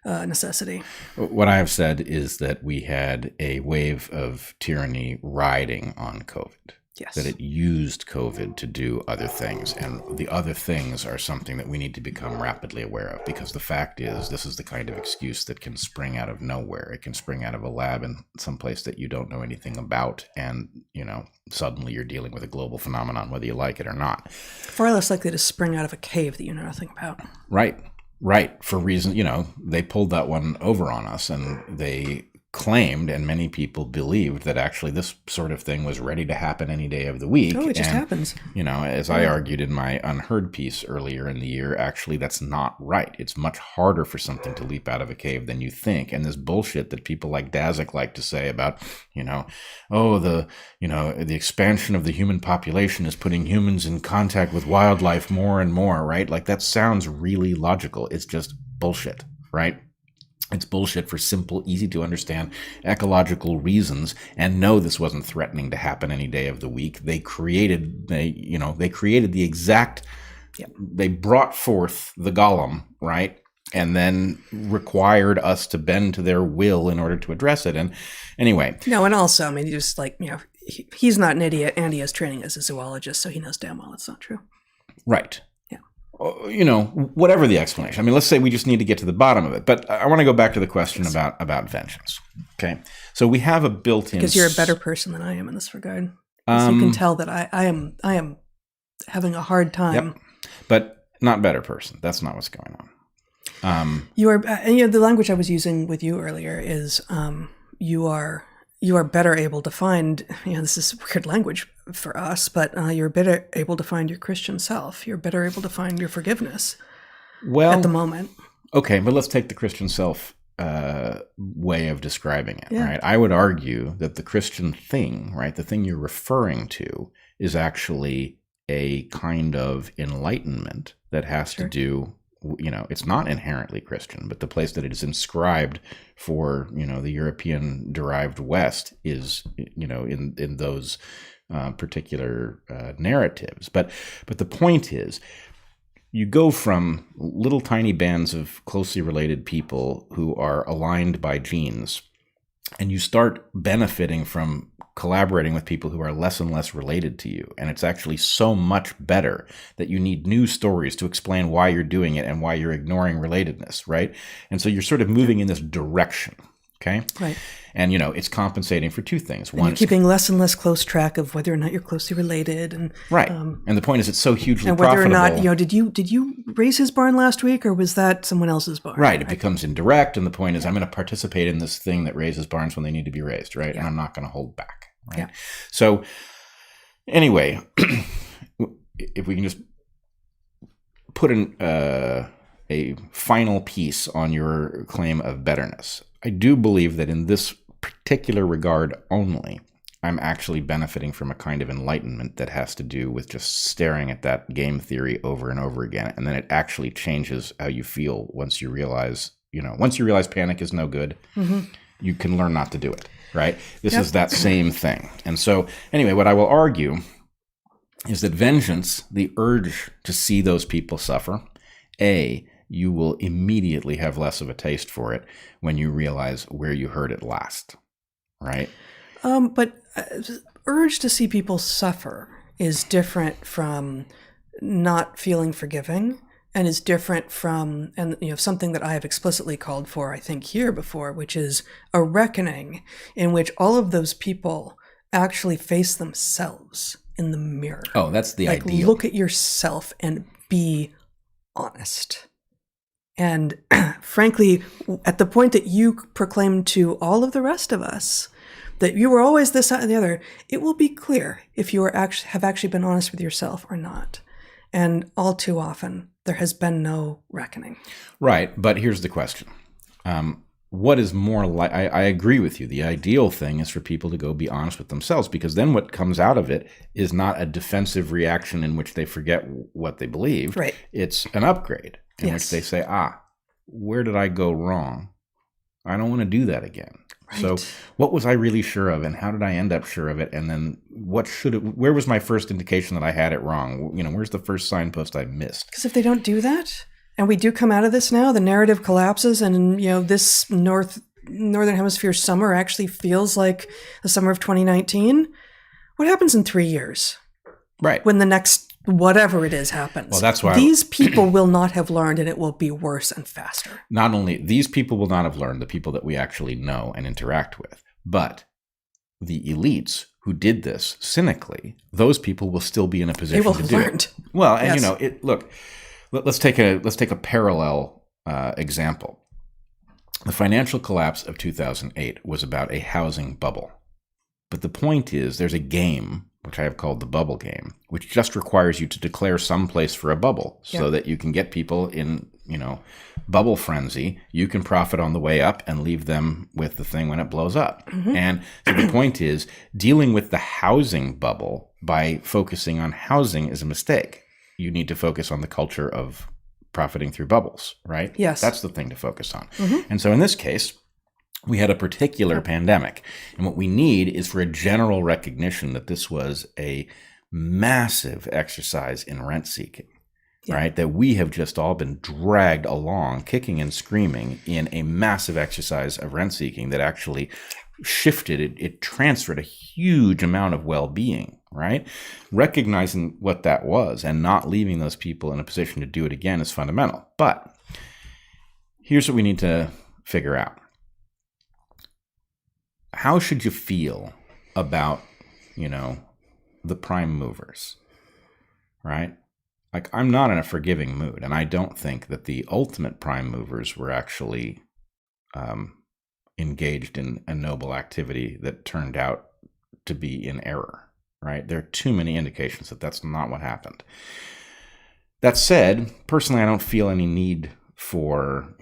necessity.
What I have said is that we had a wave of tyranny riding on COVID.
Yes.
That it used COVID to do other things. And the other things are something that we need to become rapidly aware of, because the fact is this is the kind of excuse that can spring out of nowhere. It can spring out of a lab in some place that you don't know anything about. And, suddenly you're dealing with a global phenomenon, whether you like it or not.
Far less likely to spring out of a cave that you know nothing about.
Right. For reason, they pulled that one over on us, and they claimed, and many people believed, that actually this sort of thing was ready to happen any day of the week.
Oh, it just happens.
As I argued in my Unheard piece earlier in the year, actually that's not right. It's much harder for something to leap out of a cave than you think. And this bullshit that people like Daszak like to say about, the expansion of the human population is putting humans in contact with wildlife more and more, right? Like, that sounds really logical. It's just bullshit, right? It's bullshit for simple, easy to understand ecological reasons. And no, this wasn't threatening to happen any day of the week. They created the exact, they brought forth the golem, right? And then required us to bend to their will in order to address it. And anyway.
No, and also, just he's not an idiot, and he has training as a zoologist, so he knows damn well it's not true.
Right. Whatever the explanation. Let's say we just need to get to the bottom of it. But I want to go back to the question about vengeance. Okay. So we have a built-in...
Because you're a better person than I am in this regard. So you can tell that I am having a hard time.
Yep. But not better person. That's not what's going on.
You are... the language I was using with you earlier is you are better able to find, this is weird language for us, but you're better able to find your Christian self. You're better able to find your forgiveness at the moment.
Okay, but let's take the Christian self way of describing it, right? I would argue that the Christian thing, right, the thing you're referring to is actually a kind of enlightenment that has to do, it's not inherently Christian, but the place that it is inscribed for, the European derived West is, in those particular narratives. But the point is, you go from little tiny bands of closely related people who are aligned by genes, and you start benefiting from collaborating with people who are less and less related to you. And it's actually so much better that you need new stories to explain why you're doing it and why you're ignoring relatedness, right? And so you're sort of moving in this direction, okay?
Right.
And, it's compensating for two things.
One, you're keeping less and less close track of whether or not you're closely related. And
right. And the point is, it's so hugely
profitable. And whether
profitable.
or not, did you raise his barn last week, or was that someone else's barn?
Right. It becomes indirect. And the point is, I'm going to participate in this thing that raises barns when they need to be raised, right? Yeah. And I'm not going to hold back. Right.
Yeah.
So anyway, if we can just put a final piece on your claim of betterness, I do believe that in this particular regard only, I'm actually benefiting from a kind of enlightenment that has to do with just staring at that game theory over and over again. And then it actually changes how you feel once you realize panic is no good, you can learn not to do it. Right? This is that same thing. And so, anyway, what I will argue is that vengeance, the urge to see those people suffer, you will immediately have less of a taste for it when you realize where you heard it last. Right?
But urge to see people suffer is different from not feeling forgiving, and is different from, and something that I have explicitly called for, I think, here before, which is a reckoning in which all of those people actually face themselves in the mirror.
Oh, that's the ideal.
Look at yourself and be honest. And frankly, at the point that you proclaim to all of the rest of us that you were always this, that, and the other, it will be clear if you have actually been honest with yourself or not. And all too often, there has been no reckoning. Right.
But here's the question. What is more like, I agree with you. The ideal thing is for people to go be honest with themselves, because then what comes out of it is not a defensive reaction in which they forget what they believed.
Right.
It's an upgrade in which they say, where did I go wrong? I don't want to do that again. Right. So what was I really sure of, and how did I end up sure of it? And then where was my first indication that I had it wrong? Where's the first signpost I missed?
Because if they don't do that, And we do come out of this now. The narrative collapses, and this northern hemisphere summer actually feels like the summer of 2019. What happens in 3 years?
Right.
When the next whatever it is happens.
Well, that's why
these people will not have learned, and it will be worse and faster.
Not only these people will not have learned, the people that we actually know and interact with, but the elites who did this cynically, those people will still be in a position to do it. Well, and
yes.
Look, let's take a parallel example. The financial collapse of 2008 was about a housing bubble. But the point is, there's a game, which I have called the bubble game, which just requires you to declare some place for a bubble so that you can get people in, bubble frenzy. You can profit on the way up and leave them with the thing when it blows up. Mm-hmm. And so the point is, dealing with the housing bubble by focusing on housing is a mistake. You need to focus on the culture of profiting through bubbles, right?
Yes.
That's the thing to focus on. Mm-hmm. And so in this case, we had a particular pandemic. And what we need is for a general recognition that this was a massive exercise in rent seeking, right? That we have just all been dragged along, kicking and screaming in a massive exercise of rent seeking that actually shifted, it transferred a huge amount of well-being, right? Recognizing what that was and not leaving those people in a position to do it again is fundamental. But here's what we need to figure out. How should you feel about, the prime movers, right? Like, I'm not in a forgiving mood, and I don't think that the ultimate prime movers were actually engaged in a noble activity that turned out to be in error, right? There are too many indications that that's not what happened. That said, personally, I don't feel any need for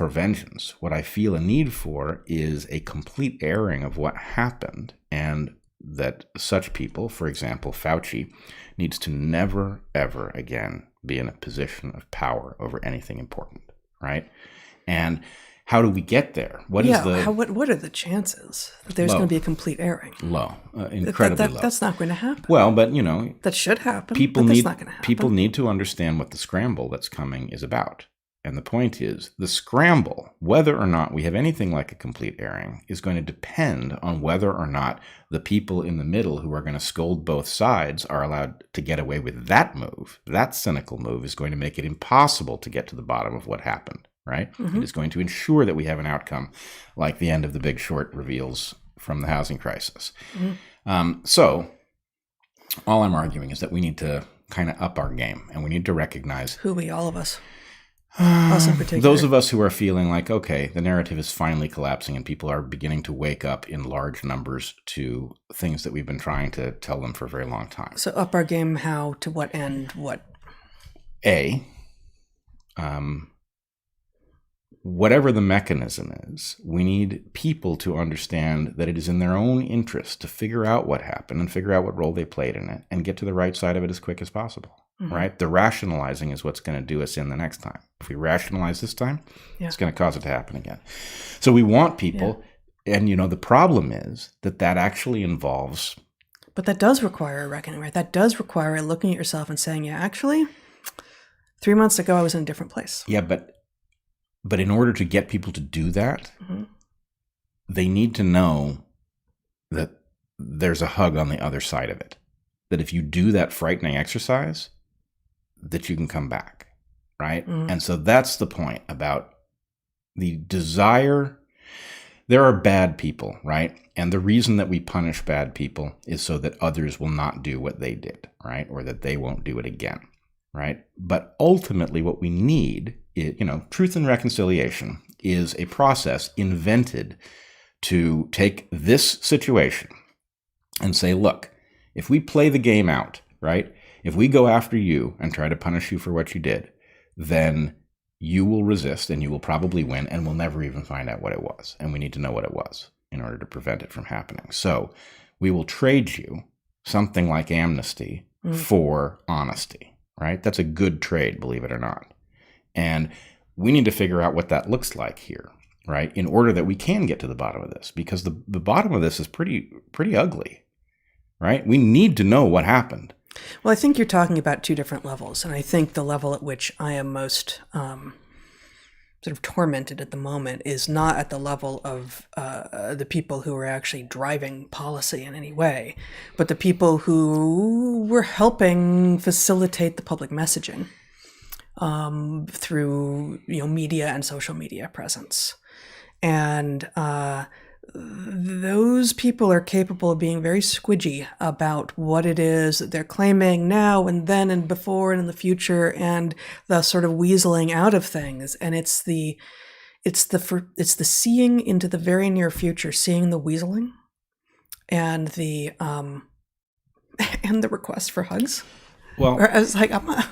vengeance. What I feel a need for is a complete airing of what happened, and that such people, for example, Fauci, needs to never, ever again be in a position of power over anything important, right? And how do we get there? What are the chances that there's going to be a complete airing? Low, incredibly low. That's not going to happen. Well, but that should happen. That's not going to happen. People need to understand what the scramble that's coming is about. And the point is, the scramble, whether or not we have anything like a complete airing, is going to depend on whether or not the people in the middle who are going to scold both sides are allowed to get away with that move. That cynical move is going to make it impossible to get to the bottom of what happened, right? Mm-hmm. It is going to ensure that we have an outcome like the end of The Big Short reveals from the housing crisis. Mm-hmm. So all I'm arguing is that we need to kind of up our game, and we need to recognize...
Who we, all of us. Us in particular.
Those of us who are feeling like, okay, the narrative is finally collapsing and people are beginning to wake up in large numbers to things that we've been trying to tell them for a very long time.
So up our game, how, to what end, what?
Whatever the mechanism is, we need people to understand that it is in their own interest to figure out what happened and figure out what role they played in it and get to the right side of it as quick as possible. Mm-hmm. Right? The rationalizing is what's going to do us in the next time. If we rationalize this time, it's going to cause it to happen again. So we want people, and the problem is that actually involves...
But that does require a reckoning, right? That does require looking at yourself and saying, actually, 3 months ago I was in a different place.
Yeah, but in order to get people to do that, mm-hmm. they need to know that there's a hug on the other side of it. That if you do that frightening exercise, that you can come back, right? Mm. And so that's the point about the desire. There are bad people, right? And the reason that we punish bad people is so that others will not do what they did, right? Or that they won't do it again, right? But ultimately what we need is, truth and reconciliation is a process invented to take this situation and say, look, if we play the game out, right? If we go after you and try to punish you for what you did, then you will resist and you will probably win and we'll never even find out what it was. And we need to know what it was in order to prevent it from happening. So we will trade you something like amnesty for honesty, right? That's a good trade, believe it or not. And we need to figure out what that looks like here, right? In order that we can get to the bottom of this, because the bottom of this is pretty ugly. Right? We need to know what happened.
Well, I think you're talking about two different levels, and I think the level at which I am most sort of tormented at the moment is not at the level of the people who are actually driving policy in any way, but the people who were helping facilitate the public messaging through media and social media presence. And those people are capable of being very squidgy about what it is that they're claiming now and then and before and in the future, and the sort of weaseling out of things. And it's the seeing into the very near future, seeing the weaseling, and the and the request for hugs.
Well,
Or I was like, I'm not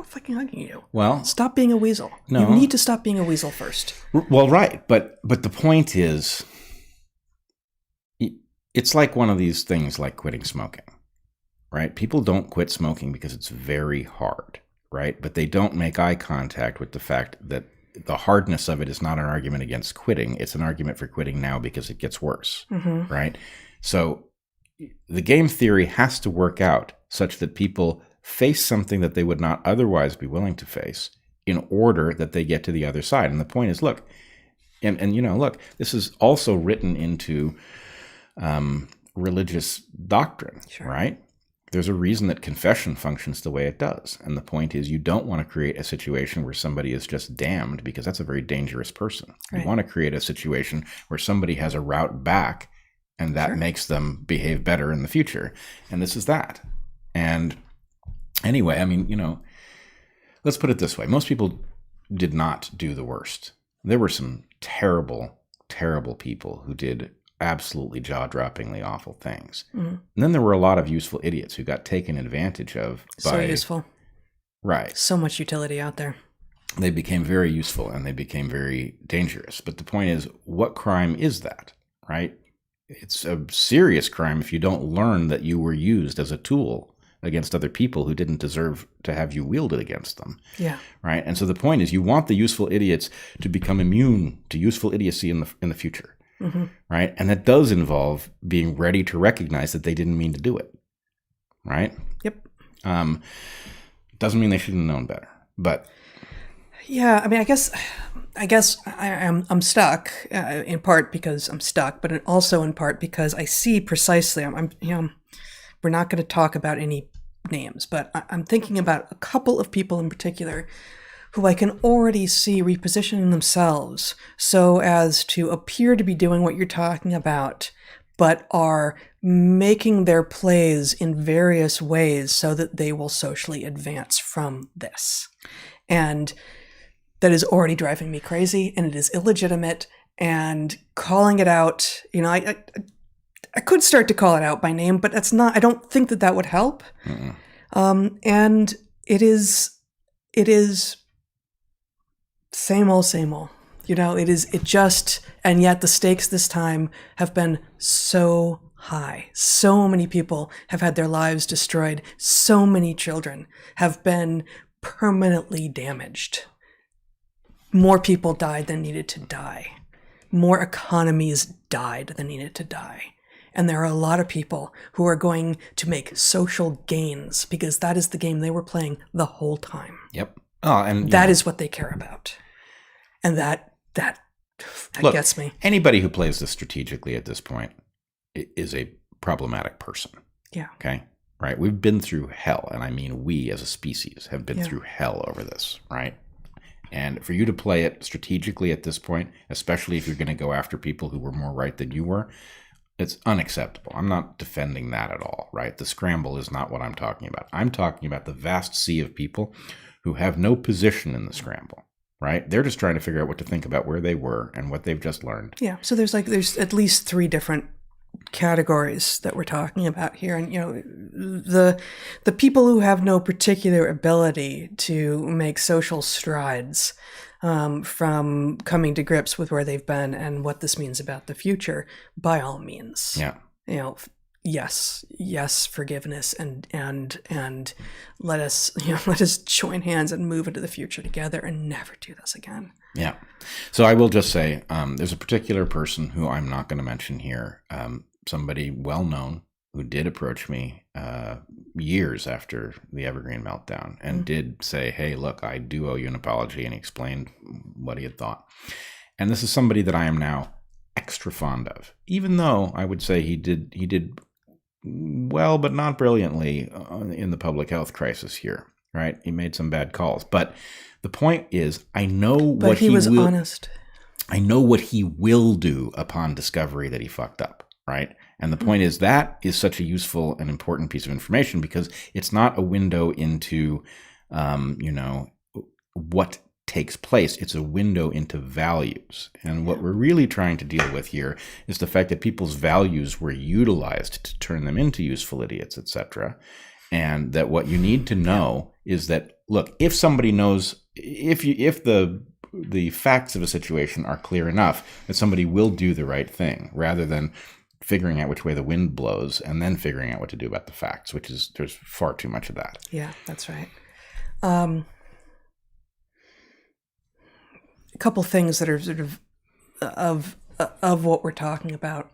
fucking hugging you.
Well,
stop being a weasel.
No.
You need to stop being a weasel first.
Well, right, but the point is, it's like one of these things like quitting smoking, right? People don't quit smoking because it's very hard, right? But they don't make eye contact with the fact that the hardness of it is not an argument against quitting. It's an argument for quitting now because it gets worse, right? So the game theory has to work out such that people face something that they would not otherwise be willing to face in order that they get to the other side. And the point is, look, look, this is also written into religious doctrine, right? There's a reason that confession functions the way it does. And the point is, you don't want to create a situation where somebody is just damned, because that's a very dangerous person. Right. You want to create a situation where somebody has a route back, and that makes them behave better in the future. And this is that. And anyway, I mean, let's put it this way. Most people did not do the worst. There were some terrible, terrible people who did absolutely jaw-droppingly awful things. And then there were a lot of useful idiots who got taken advantage of by...
So useful.
Right.
So much utility out there.
They became very useful, and they became very dangerous. But the point is, what crime is that, right? It's a serious crime if you don't learn that you were used as a tool against other people who didn't deserve to have you wielded against them.
Yeah.
Right? And so the point is, you want the useful idiots to become immune to useful idiocy in the future. Right? And that does involve being ready to recognize that they didn't mean to do it. Right?
Yep.
Doesn't mean they shouldn't have known better. But
yeah, I mean, I guess I'm stuck in part because I'm stuck, but also in part because I see precisely. We're not going to talk about any names, but I'm thinking about a couple of people in particular who I can already see repositioning themselves so as to appear to be doing what you're talking about, but are making their plays in various ways so that they will socially advance from this. And that is already driving me crazy, and it is illegitimate, and calling it out, I could start to call it out by name, but that's not, I don't think that would help. And it is same old, and yet the stakes this time have been so high. So many people have had their lives destroyed. So many children have been permanently damaged. More people died than needed to die. More economies died than needed to die. And there are a lot of people who are going to make social gains because that is the game they were playing the whole time.
Yep. Oh, and
that is what they care about. And that
look,
gets me.
Anybody who plays this strategically at this point is a problematic person.
Yeah.
Okay? Right? We've been through hell, and I mean we as a species have been through hell over this, right? And for you to play it strategically at this point, especially if you're going to go after people who were more right than you were, it's unacceptable. I'm not defending that at all, right? The scramble is not what I'm talking about. I'm talking about the vast sea of people who have no position in the scramble, right? They're just trying to figure out what to think about where they were and what they've just learned.
Yeah. So there's at least 3 different categories that we're talking about here. And, the people who have no particular ability to make social strides from coming to grips with where they've been and what this means about the future, by all means.
Yeah.
Yes, forgiveness and let us join hands and move into the future together and never do this again.
Yeah. So I will just say there's a particular person who I'm not going to mention here, somebody well known who did approach me years after the Evergreen meltdown and did say, hey, look, I do owe you an apology, and he explained what he had thought. And this is somebody that I am now extra fond of, even though I would say he did well, but not brilliantly in the public health crisis here, right? He made some bad calls. But the point is, I know what he was
honest.
I know what he will do upon discovery that he fucked up, right? And the point is, that is such a useful and important piece of information, because it's not a window into, what takes place. It's a window into values. And what we're really trying to deal with here is the fact that people's values were utilized to turn them into useful idiots, etc. And that what you need to know is that, look, if somebody knows, if the facts of a situation are clear enough, that somebody will do the right thing, rather than figuring out which way the wind blows and then figuring out what to do about the facts, which is, there's far too much of that.
Yeah, that's right. A couple things that are sort of what we're talking about.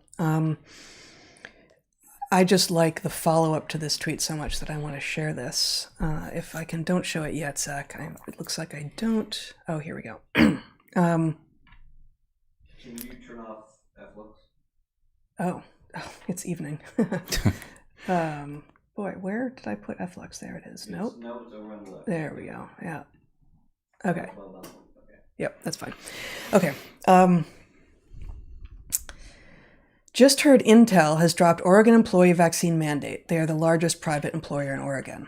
I just like the follow-up to this tweet so much that I want to share this. If I don't show it yet, Zach. It looks like I don't. Oh, here we go.
Can you turn off F-looks?
Oh, it's evening. Boy, where did I put F-lux? There it is. Nope.
No, it's over on the left.
There we go. Yeah. Okay.
Okay.
Yep, that's fine. Okay. Just heard Intel has dropped Oregon employee vaccine mandate. They are the largest private employer in Oregon.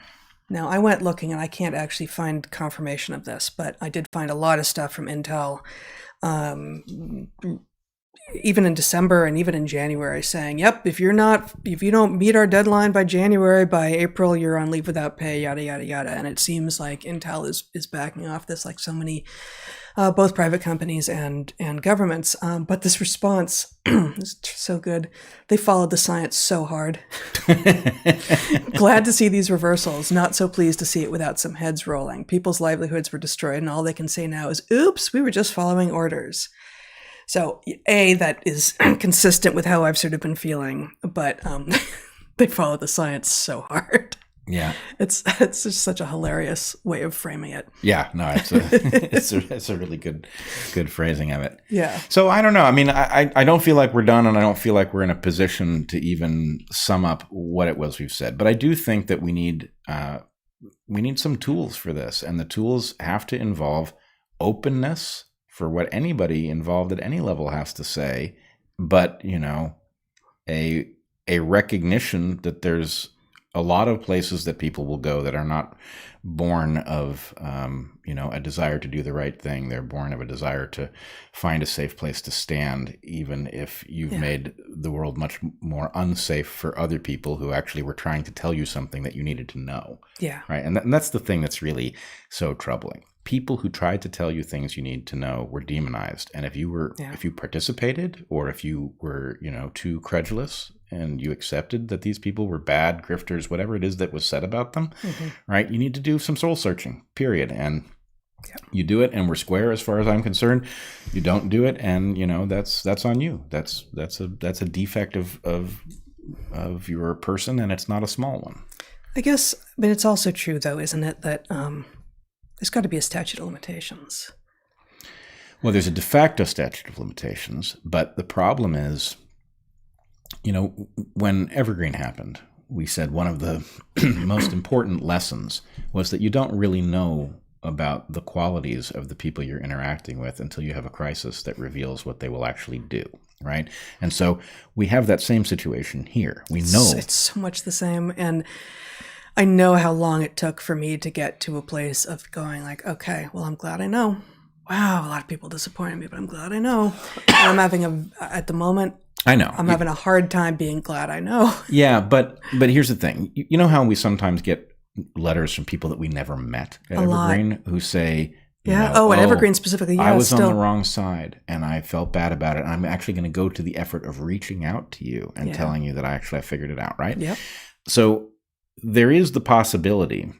Now, I went looking, and I can't actually find confirmation of this, but I did find a lot of stuff from Intel, even in December and even in January, saying, yep, if you don't meet our deadline by January, by April, you're on leave without pay, yada, yada, yada. And it seems like Intel is backing off this, like so many, both private companies and governments. But this response is so good. They followed the science so hard. Glad to see these reversals. Not so pleased to see it without some heads rolling. People's livelihoods were destroyed, and all they can say now is, oops, we were just following orders. So, that is consistent with how I've sort of been feeling, but they followed the science so hard.
Yeah,
it's just such a hilarious way of framing it.
Yeah, no, it's a really good phrasing of it.
Yeah.
So I don't know. I mean, I don't feel like we're done, and I don't feel like we're in a position to even sum up what it was we've said. But I do think that we need some tools for this, and the tools have to involve openness for what anybody involved at any level has to say, but a recognition that there's a lot of places that people will go that are not born of a desire to do the right thing. They're born of a desire to find a safe place to stand, even if you've made the world much more unsafe for other people who actually were trying to tell you something that you needed to know.
Yeah.
Right. And that's the thing that's really so troubling. People who tried to tell you things you need to know were demonized. And if you participated, or if you were, too credulous and you accepted that these people were bad grifters, whatever it is that was said about them, right? You need to do some soul searching, period. And you do it, and we're square as far as I'm concerned. You don't do it, and that's on you. That's a defect of your person, and it's not a small one.
I guess, but it's also true, though, isn't it, that there's got to be a statute of limitations.
Well, there's a de facto statute of limitations, but the problem is, when Evergreen happened, we said one of the most important lessons was that you don't really know about the qualities of the people you're interacting with until you have a crisis that reveals what they will actually do, right? And so we have that same situation here. We know
it's so much the same, and I know how long it took for me to get to a place of going like, okay, well, I'm glad I know. Wow, a lot of people disappointed me, but I'm glad I know. And I'm having at the moment,
I know.
I'm having a hard time being glad I know.
Yeah, but here's the thing. You know how we sometimes get letters from people that we never met at Evergreen who say,
at Evergreen specifically,
I was on the wrong side and I felt bad about it. And I'm actually going to go to the effort of reaching out to you and telling you that I figured it out, right?
Yep.
So there is the possibility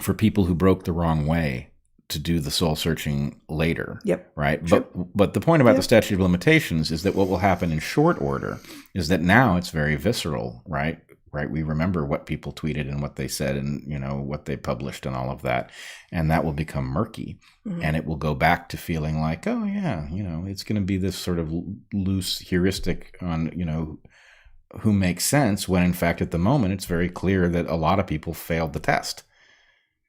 for people who broke the wrong way to do the soul searching later.
Yep.
Right.
Sure.
But the point about the statute of limitations is that what will happen in short order is that now it's very visceral, right? right? We remember what people tweeted and what they said and, what they published and all of that. And that will become murky. Mm-hmm. And it will go back to feeling like, oh, yeah, it's going to be this sort of loose heuristic on, who makes sense, when in fact, at the moment, it's very clear that a lot of people failed the test.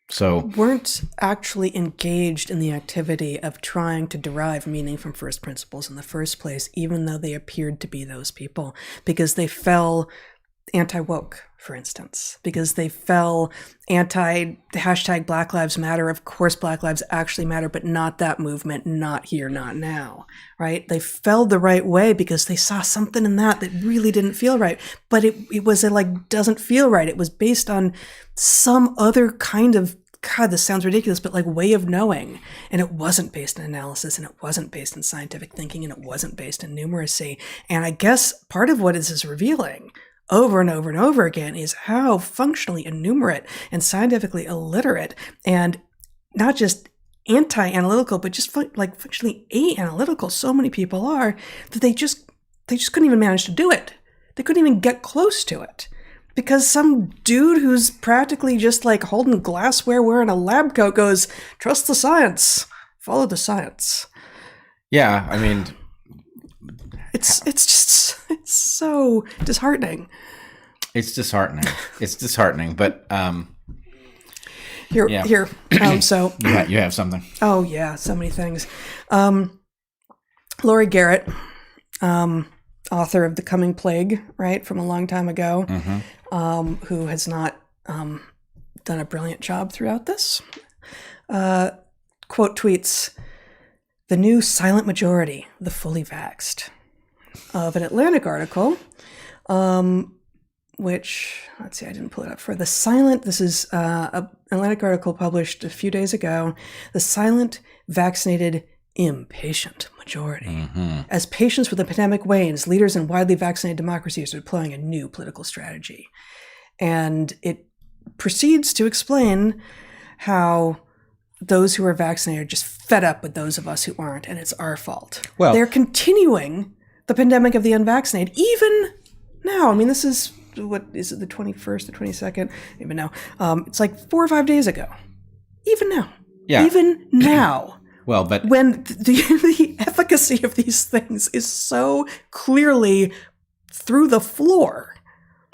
So
weren't actually engaged in the activity of trying to derive meaning from first principles in the first place, even though they appeared to be those people, because they fell anti-woke, for instance, because they fell anti Black Lives Matter. Of course, Black Lives actually matter, but not that movement, not here, not now, right? They fell the right way because they saw something in that really didn't feel right. But it was doesn't feel right. It was based on some other kind of, God, this sounds ridiculous, but way of knowing. And it wasn't based in analysis, and it wasn't based in scientific thinking, and it wasn't based in numeracy. And I guess part of what this is revealing over and over and over again is how functionally innumerate and scientifically illiterate, and not just anti-analytical, but just functionally analytical so many people are, that they just couldn't even manage to do it. They couldn't even get close to it. Because some dude who's practically just holding glassware wearing a lab coat goes, trust the science, follow the science.
Yeah, I mean,
it's so disheartening.
It's disheartening, but
here. So
you have something.
Oh yeah, so many things. Laurie Garrett, author of The Coming Plague, right, from a long time ago, who has not done a brilliant job throughout this. Quote tweets, "The new silent majority, the fully vaxxed," of an Atlantic article, which, let's see, I didn't pull it up for this is an Atlantic article published a few days ago, "The silent vaccinated impatient majority. As patience with the pandemic wanes, leaders in widely vaccinated democracies are deploying a new political strategy." And it proceeds to explain how those who are vaccinated are just fed up with those of us who aren't, and it's our fault.
Well,
they're continuing the pandemic of the unvaccinated, even now. I mean, this is, what is it, the 21st, the 22nd? I don't even know. It's 4 or 5 days ago. Even now.
Yeah.
Even now.
Well, but
when the efficacy of these things is so clearly through the floor.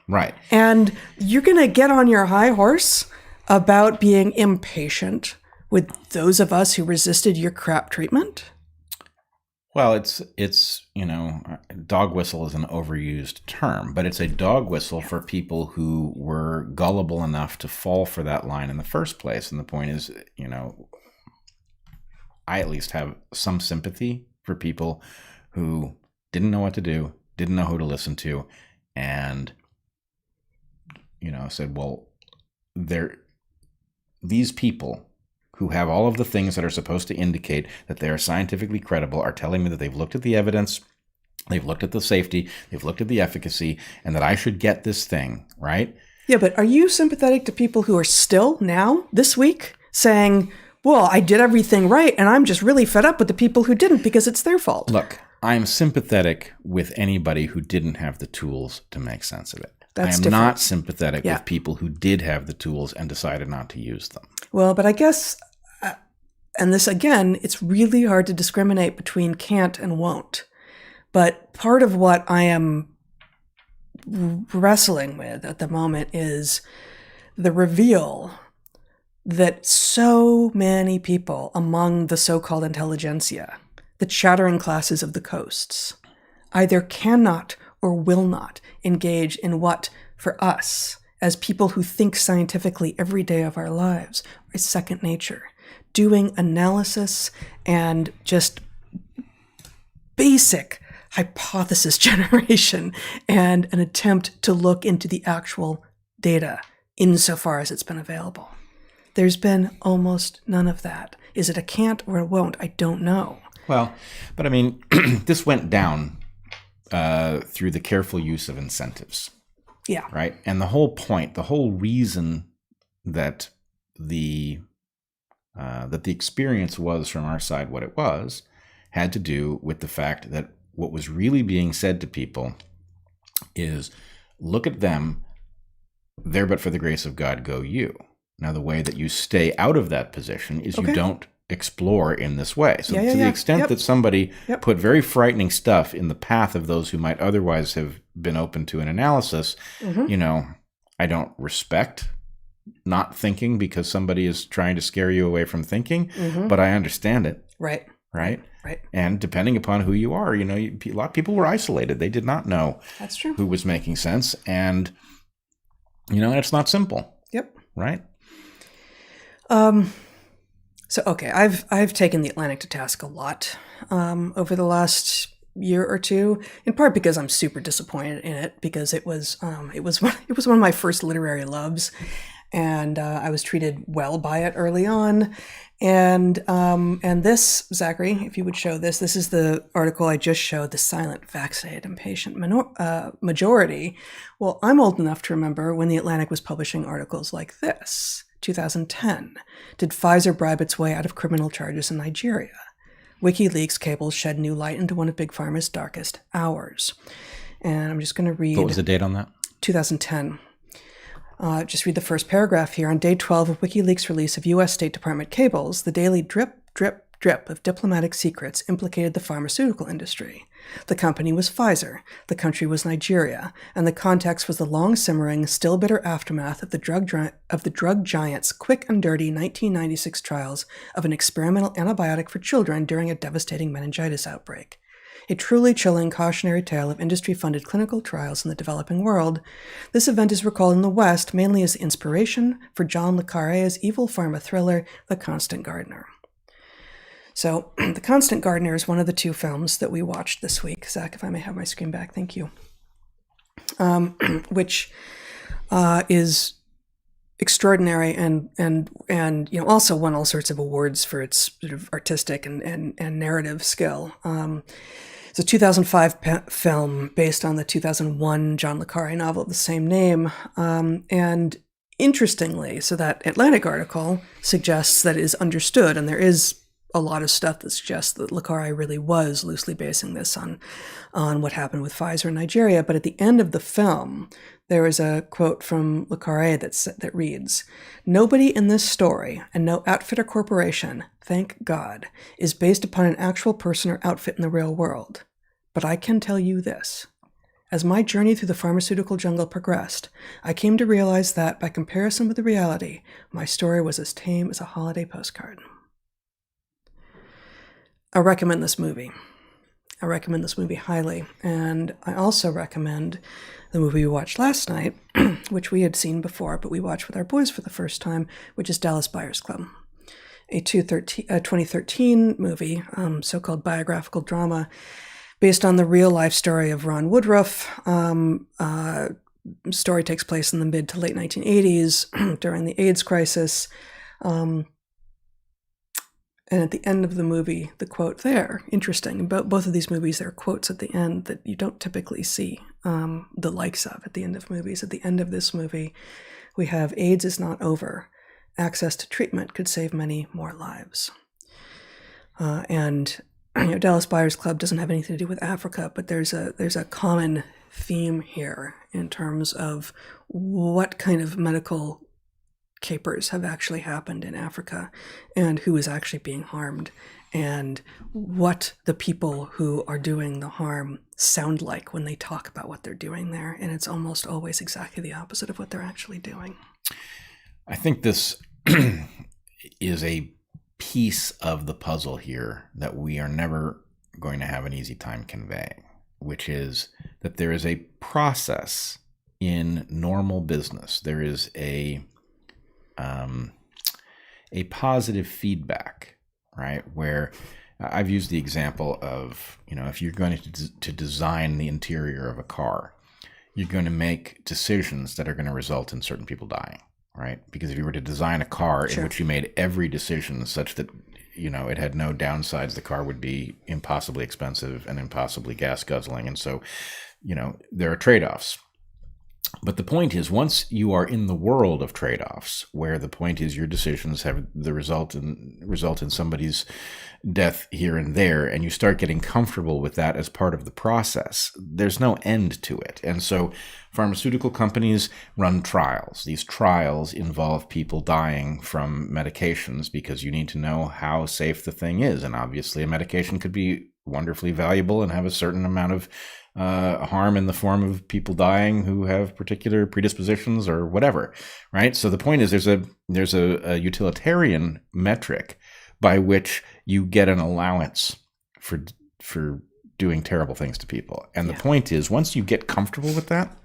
Right.
And you're going to get on your high horse about being impatient with those of us who resisted your crap treatment?
Well, it's dog whistle is an overused term, but it's a dog whistle for people who were gullible enough to fall for that line in the first place. And the point is, I at least have some sympathy for people who didn't know what to do, didn't know who to listen to, and, said, well, these people who have all of the things that are supposed to indicate that they are scientifically credible are telling me that they've looked at the evidence, they've looked at the safety, they've looked at the efficacy, and that I should get this thing, right?
Yeah, but are you sympathetic to people who are still now, this week, saying, well, I did everything right, and I'm just really fed up with the people who didn't because it's their fault?
Look, I'm sympathetic with anybody who didn't have the tools to make sense of it.
That's
I am
different.
not sympathetic with people who did have the tools and decided not to use them.
Well, but I guess, and this again, it's really hard to discriminate between can't and won't. But part of what I am wrestling with at the moment is the reveal that so many people among the so-called intelligentsia, the chattering classes of the coasts, either cannot or will not engage in what, for us, as people who think scientifically every day of our lives, is second nature. Doing analysis and just basic hypothesis generation and an attempt to look into the actual data insofar as it's been available. There's been almost none of that. Is it a can't or a won't? I don't know.
Well, but I mean, this went down through the careful use of incentives.
Yeah.
Right? And the whole point, the whole reason that the experience was from our side what it was, had to do with the fact that what was really being said to people is, look at them, there but for the grace of God go you. Now, the way that you stay out of that position is you don't explore in this way. So to the extent that somebody put very frightening stuff in the path of those who might otherwise have been open to an analysis, you know, I don't respect not thinking because somebody is trying to scare you away from thinking, but I understand it.
Right.
And depending upon who you are, you know, a lot of people were isolated. They did not know
That's true.
who was making sense. And, you know, it's not simple.
Yep.
Right?
So, okay, I've taken the Atlantic to task a lot over the last year or two, in part because I'm super disappointed in it, because it was one of my first literary loves, and I was treated well by it early on. And this, Zachary, if you would show this is the article I just showed, The Silent, Vaccinated, Impatient Majority. Well, I'm old enough to remember when the Atlantic was publishing articles like this. 2010. Did Pfizer bribe its way out of criminal charges in Nigeria? WikiLeaks cables shed new light into one of Big Pharma's darkest hours. And I'm just going to read...
What was the date on that?
2010. Just read the first paragraph here. On day 12 of WikiLeaks' release of U.S. State Department cables, the daily drip, drip, drip of diplomatic secrets implicated the pharmaceutical industry. The company was Pfizer, the country was Nigeria, and the context was the long-simmering, still bitter aftermath of the drug giant's quick and dirty 1996 trials of an experimental antibiotic for children during a devastating meningitis outbreak. A truly chilling cautionary tale of industry-funded clinical trials in the developing world. This event is recalled in the West mainly as inspiration for John le Carré's evil pharma thriller, The Constant Gardener. So, The Constant Gardener is one of the two films that we watched this week. Zach, if I may have my screen back, thank you. Which is extraordinary and you know, also won all sorts of awards for its sort of artistic and narrative skill. It's a 2005 film based on the 2001 John le Carré novel of the same name. And interestingly, so that Atlantic article suggests that it is understood, and there is a lot of stuff that suggests that le Carré really was loosely basing this on what happened with Pfizer in Nigeria. But at the end of the film, there is a quote from le Carré that reads, "Nobody in this story, and no outfit or corporation, thank God, is based upon an actual person or outfit in the real world. But I can tell you this. As my journey through the pharmaceutical jungle progressed, I came to realize that, by comparison with the reality, my story was as tame as a holiday postcard." I recommend this movie. I recommend this movie highly. And I also recommend the movie we watched last night, which we had seen before, but we watched with our boys for the first time, which is Dallas Buyers Club, a 2013 movie, so-called biographical drama, based on the real-life story of Ron Woodruff. Story takes place in the mid to late 1980s during the AIDS crisis. And at the end of the movie, the quote there, interesting, about both of these movies, there are quotes at the end that you don't typically see the likes of at the end of movies. At the end of this movie, we have "AIDS is not over. Access to treatment could save many more lives." And you know, Dallas Buyers Club doesn't have anything to do with Africa, but there's a common theme here in terms of what kind of medical capers have actually happened in Africa and who is actually being harmed and what the people who are doing the harm sound like when they talk about what they're doing there. And it's almost always exactly the opposite of what they're actually doing.
I think this is a piece of the puzzle here that we are never going to have an easy time conveying, which is that there is a process in normal business. There is a positive feedback, right? Where I've used the example of, you know, if you're going to design the interior of a car, you're going to make decisions that are going to result in certain people dying, right? Because if you were to design a car in which you made every decision such that, you know, it had no downsides, the car would be impossibly expensive and impossibly gas guzzling. And so, you know, there are trade-offs. But the point is, once you are in the world of trade-offs, where the point is your decisions have the result in somebody's death here and there, and you start getting comfortable with that as part of the process, there's no end to it. And so pharmaceutical companies run trials. These trials involve people dying from medications because you need to know how safe the thing is. And obviously a medication could be wonderfully valuable and have a certain amount of harm in the form of people dying who have particular predispositions or whatever, right? So the point is there's a utilitarian metric by which you get an allowance for doing terrible things to people. And the point is, once you get comfortable with that,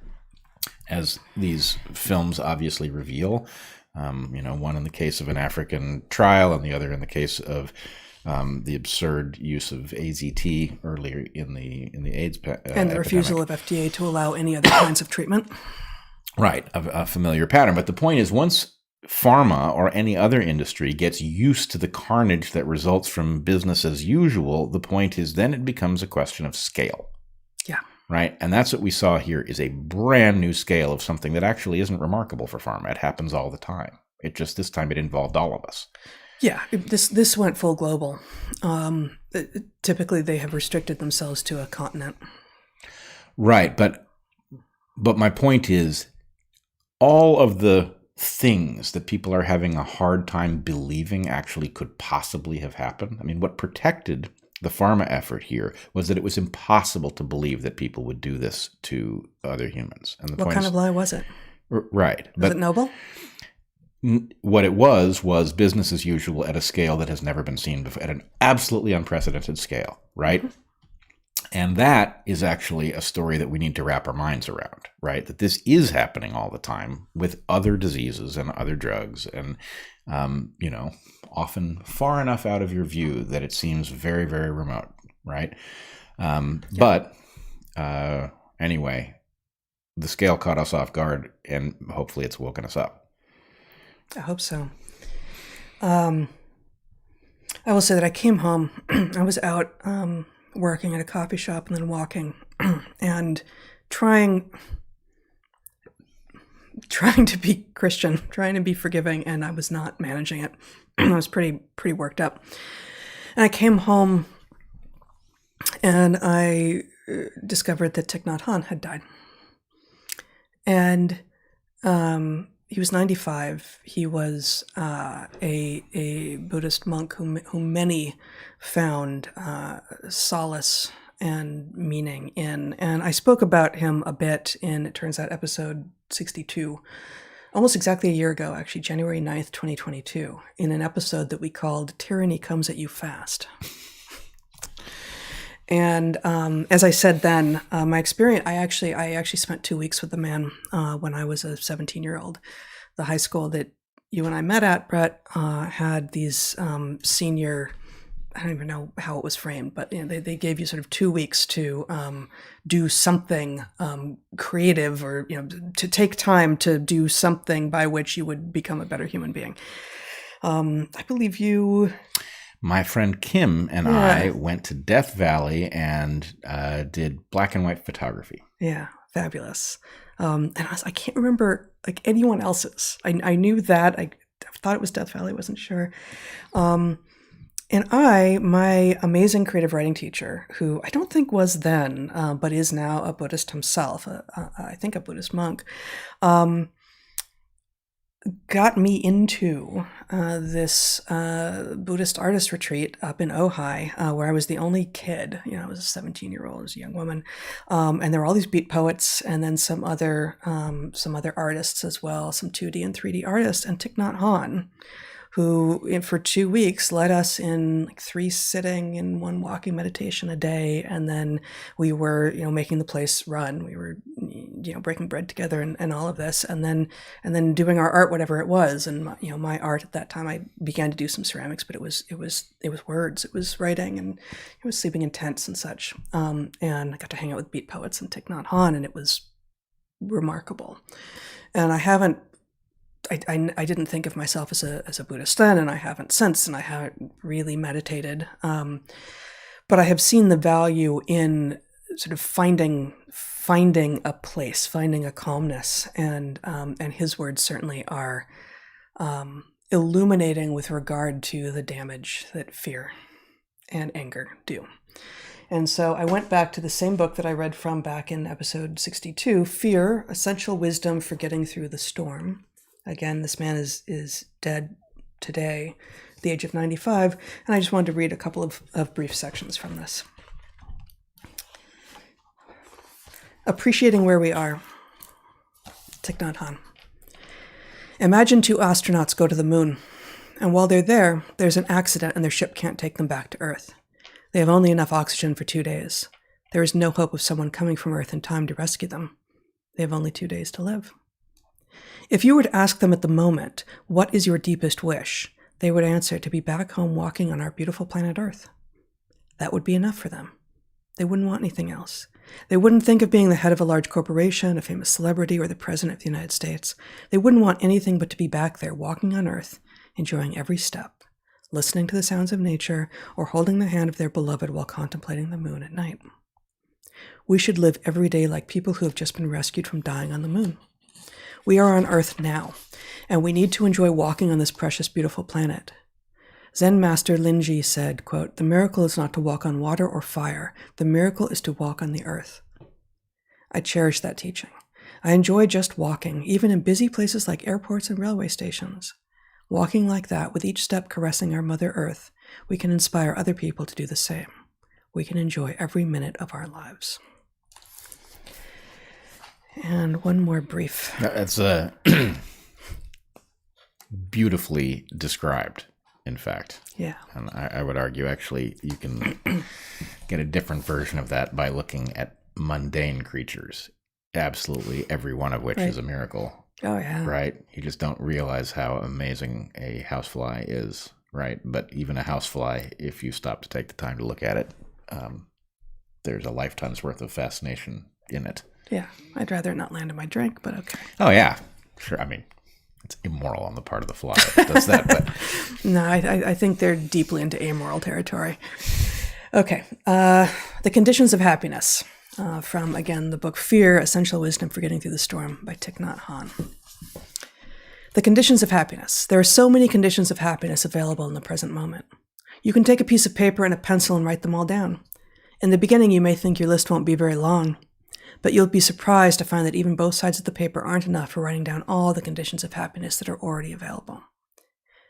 as these films obviously reveal, one in the case of an African trial and the other in the case of the absurd use of AZT earlier in the AIDS
and the refusal of FDA to allow any other kinds of treatment.
Right, a familiar pattern. But the point is, once pharma or any other industry gets used to the carnage that results from business as usual, the point is then it becomes a question of scale.
Yeah.
Right? And that's what we saw here, is a brand new scale of something that actually isn't remarkable for pharma. It happens all the time. It just, this time it involved all of us.
Yeah, this went full global. Typically, they have restricted themselves to a continent.
Right, but my point is, all of the things that people are having a hard time believing actually could possibly have happened. I mean, what protected the pharma effort here was that it was impossible to believe that people would do this to other humans. And
what kind of lie was it?
Right.
Was it noble?
What it was business as usual at a scale that has never been seen before, at an absolutely unprecedented scale, right? Mm-hmm. And that is actually a story that we need to wrap our minds around, right? That this is happening all the time with other diseases and other drugs, and often far enough out of your view that it seems very, very remote, right? But anyway, the scale caught us off guard, and hopefully it's woken us up.
I hope so. I will say that I came home. I was out working at a coffee shop and then walking and trying to be Christian, trying to be forgiving, and I was not managing it. I was pretty worked up. And I came home and I discovered that Thich Nhat Hanh had died. And he was 95. He was a Buddhist monk whom many found solace and meaning in. And I spoke about him a bit in, it turns out, episode 62, almost exactly a year ago, actually, January 9th, 2022, in an episode that we called Tyranny Comes at You Fast. And as I said then, my experience, I actually spent 2 weeks with the man when I was a 17-year-old. The high school that you and I met at, Bret, had these senior, I don't even know how it was framed, but they gave you sort of 2 weeks to do something creative, or to take time to do something by which you would become a better human being. I believe you...
My friend Kim and I went to Death Valley and did black and white photography.
Yeah, fabulous. And I can't remember like anyone else's. I knew that. I thought it was Death Valley. I wasn't sure. And my amazing creative writing teacher, who I don't think was then, but is now a Buddhist himself, I think a Buddhist monk, got me into this Buddhist artist retreat up in Ojai, where I was the only kid. I was a 17-year-old, I was a young woman, and there were all these beat poets, and then some other artists as well, some 2D and 3D artists, and Thich Nhat Hanh, who for 2 weeks led us in like 3 sitting and 1 walking meditation a day, and then we were making the place run. We were breaking bread together and all of this, and then doing our art, whatever it was. And my art at that time, I began to do some ceramics, but it was words, it was writing, and it was sleeping in tents and such. And I got to hang out with beat poets and Thich Nhat Hanh, and it was remarkable. And I didn't think of myself as a Buddhist then, and I haven't since, and I haven't really meditated. But I have seen the value in sort of finding finding a place, finding a calmness, and his words certainly are illuminating with regard to the damage that fear and anger do. And so I went back to the same book that I read from back in episode 62, Fear, Essential Wisdom for Getting Through the Storm. Again, this man is dead today, at the age of 95, and I just wanted to read a couple of brief sections from this. Appreciating Where We Are, Thich Nhat Hanh. Imagine 2 astronauts go to the moon, and while they're there, there's an accident and their ship can't take them back to Earth. They have only enough oxygen for 2 days. There is no hope of someone coming from Earth in time to rescue them. They have only 2 days to live. If you were to ask them at the moment, what is your deepest wish? They would answer, to be back home walking on our beautiful planet Earth. That would be enough for them. They wouldn't want anything else. They wouldn't think of being the head of a large corporation, a famous celebrity, or the president of the United States. They wouldn't want anything but to be back there walking on Earth, enjoying every step, listening to the sounds of nature, or holding the hand of their beloved while contemplating the moon at night. We should live every day like people who have just been rescued from dying on the moon. We are on Earth now, and we need to enjoy walking on this precious, beautiful planet. Zen master Linji said, quote, "The miracle is not to walk on water or fire. The miracle is to walk on the earth." I cherish that teaching. I enjoy just walking, even in busy places like airports and railway stations. Walking like that, with each step caressing our Mother Earth, we can inspire other people to do the same. We can enjoy every minute of our lives. And one more brief.
That's beautifully described, in fact.
Yeah.
And I would argue, actually, you can get a different version of that by looking at mundane creatures, absolutely every one of which is a miracle.
Oh, yeah.
Right? You just don't realize how amazing a housefly is, right? But even a housefly, if you stop to take the time to look at it, there's a lifetime's worth of fascination in it.
Yeah. I'd rather it not land in my drink, but okay.
Oh, yeah. Sure. I mean, it's immoral on the part of the fly that does that, but...
No, I think they're deeply into amoral territory. Okay. The Conditions of Happiness. From, again, the book Fear, Essential Wisdom for Getting Through the Storm by Thich Nhat Hanh. The conditions of happiness. There are so many conditions of happiness available in the present moment. You can take a piece of paper and a pencil and write them all down. In the beginning, you may think your list won't be very long, but you'll be surprised to find that even both sides of the paper aren't enough for writing down all the conditions of happiness that are already available.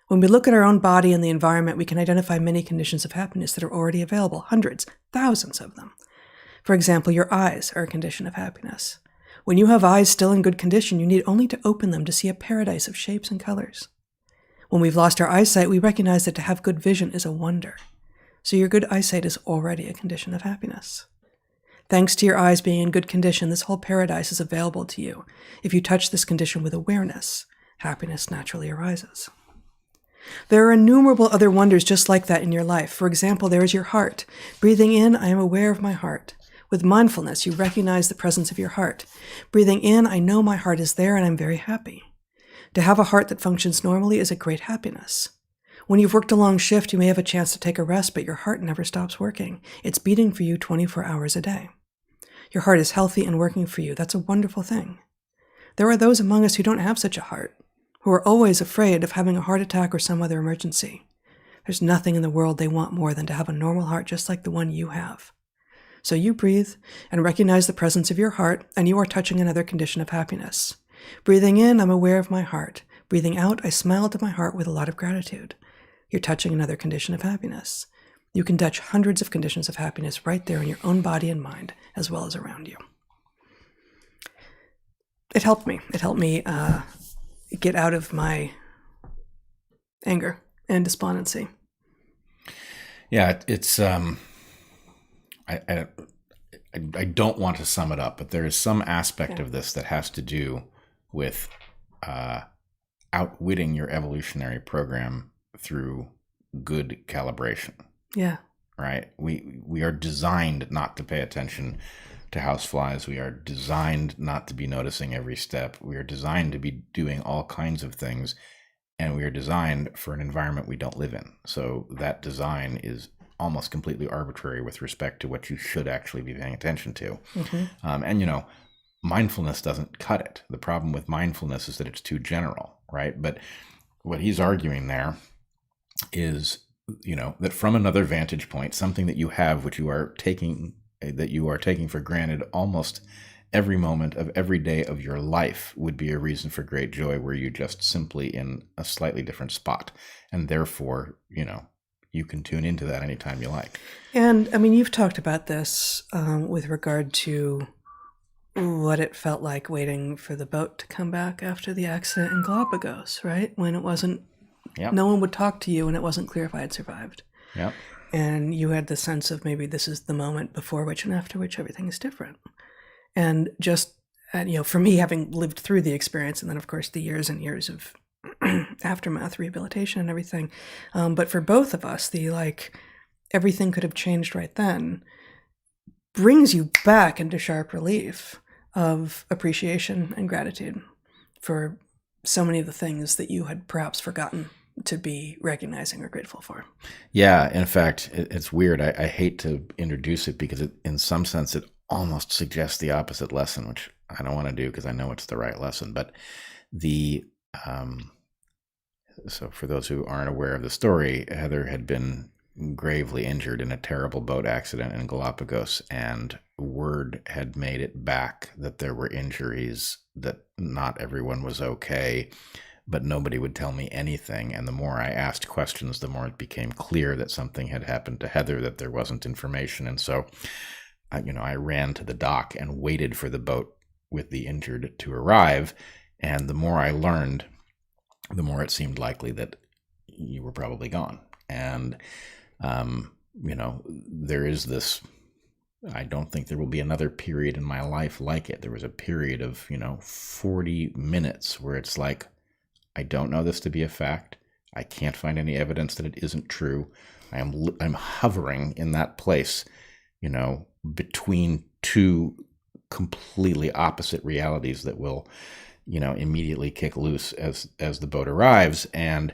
When we look at our own body and the environment, we can identify many conditions of happiness that are already available, hundreds, thousands of them. For example, your eyes are a condition of happiness. When you have eyes still in good condition, you need only to open them to see a paradise of shapes and colors. When we've lost our eyesight, we recognize that to have good vision is a wonder. So your good eyesight is already a condition of happiness. Thanks to your eyes being in good condition, this whole paradise is available to you. If you touch this condition with awareness, happiness naturally arises. There are innumerable other wonders just like that in your life. For example, there is your heart. Breathing in, I am aware of my heart. With mindfulness, you recognize the presence of your heart. Breathing in, I know my heart is there and I'm very happy. To have a heart that functions normally is a great happiness. When you've worked a long shift, you may have a chance to take a rest, but your heart never stops working. It's beating for you 24 hours a day. Your heart is healthy and working for you. That's a wonderful thing. There are those among us who don't have such a heart, who are always afraid of having a heart attack or some other emergency. There's nothing in the world they want more than to have a normal heart just like the one you have. So you breathe and recognize the presence of your heart, and you are touching another condition of happiness. Breathing in, I'm aware of my heart. Breathing out, I smile to my heart with a lot of gratitude. You're touching another condition of happiness. You can touch hundreds of conditions of happiness right there in your own body and mind, as well as around you. It helped me. It helped me get out of my anger and despondency.
Yeah, it's... I don't want to sum it up, but there is some aspect of this that has to do with outwitting your evolutionary program through good calibration.
Yeah.
Right? We are designed not to pay attention to houseflies. We are designed not to be noticing every step. We are designed to be doing all kinds of things, and we are designed for an environment we don't live in. So that design is almost completely arbitrary with respect to what you should actually be paying attention to.
Mm-hmm.
And mindfulness doesn't cut it. The problem with mindfulness is that it's too general, right? But what he's arguing there is, that from another vantage point, something that you have, which you are taking for granted almost every moment of every day of your life, would be a reason for great joy, where you're just simply in a slightly different spot. And therefore, you can tune into that anytime you like.
And I mean, you've talked about this with regard to what it felt like waiting for the boat to come back after the accident in Galapagos, right? When it wasn't,
Yep.
no one would talk to you and it wasn't clear if I had survived.
Yep.
And you had the sense of maybe this is the moment before which and after which everything is different. And just, for me, having lived through the experience, and then, of course, the years and years of aftermath, rehabilitation and everything. But for both of us, everything could have changed right then brings you back into sharp relief of appreciation and gratitude for so many of the things that you had perhaps forgotten to be recognizing or grateful for.
Yeah, in fact, it's weird. I hate to introduce it because in some sense it almost suggests the opposite lesson, which I don't want to do because I know it's the right lesson. But so for those who aren't aware of the story, Heather had been gravely injured in a terrible boat accident in Galapagos, and word had made it back that there were injuries, that not everyone was okay, but nobody would tell me anything. And the more I asked questions, the more it became clear that something had happened to Heather, that there wasn't information. And so, I ran to the dock and waited for the boat with the injured to arrive. And the more I learned, the more it seemed likely that you were probably gone. And, there is this, I don't think there will be another period in my life like it. There was a period of, 40 minutes where it's like, I don't know this to be a fact. I can't find any evidence that it isn't true. I'm hovering in that place, between two completely opposite realities that will, immediately kick loose as the boat arrives. And,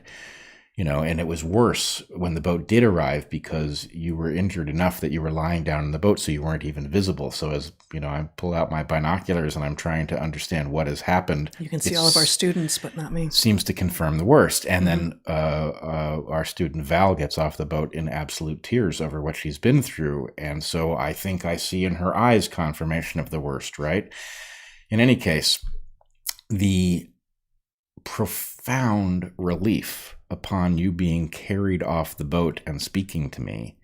and it was worse when the boat did arrive because you were injured enough that you were lying down in the boat, so you weren't even visible. So as, I pull out my binoculars and I'm trying to understand what has happened.
You can see all of our students, but not me.
Seems to confirm the worst. And then our student Val gets off the boat in absolute tears over what she's been through. And so I think I see in her eyes confirmation of the worst, right? In any case, the profound relief upon you being carried off the boat and speaking to me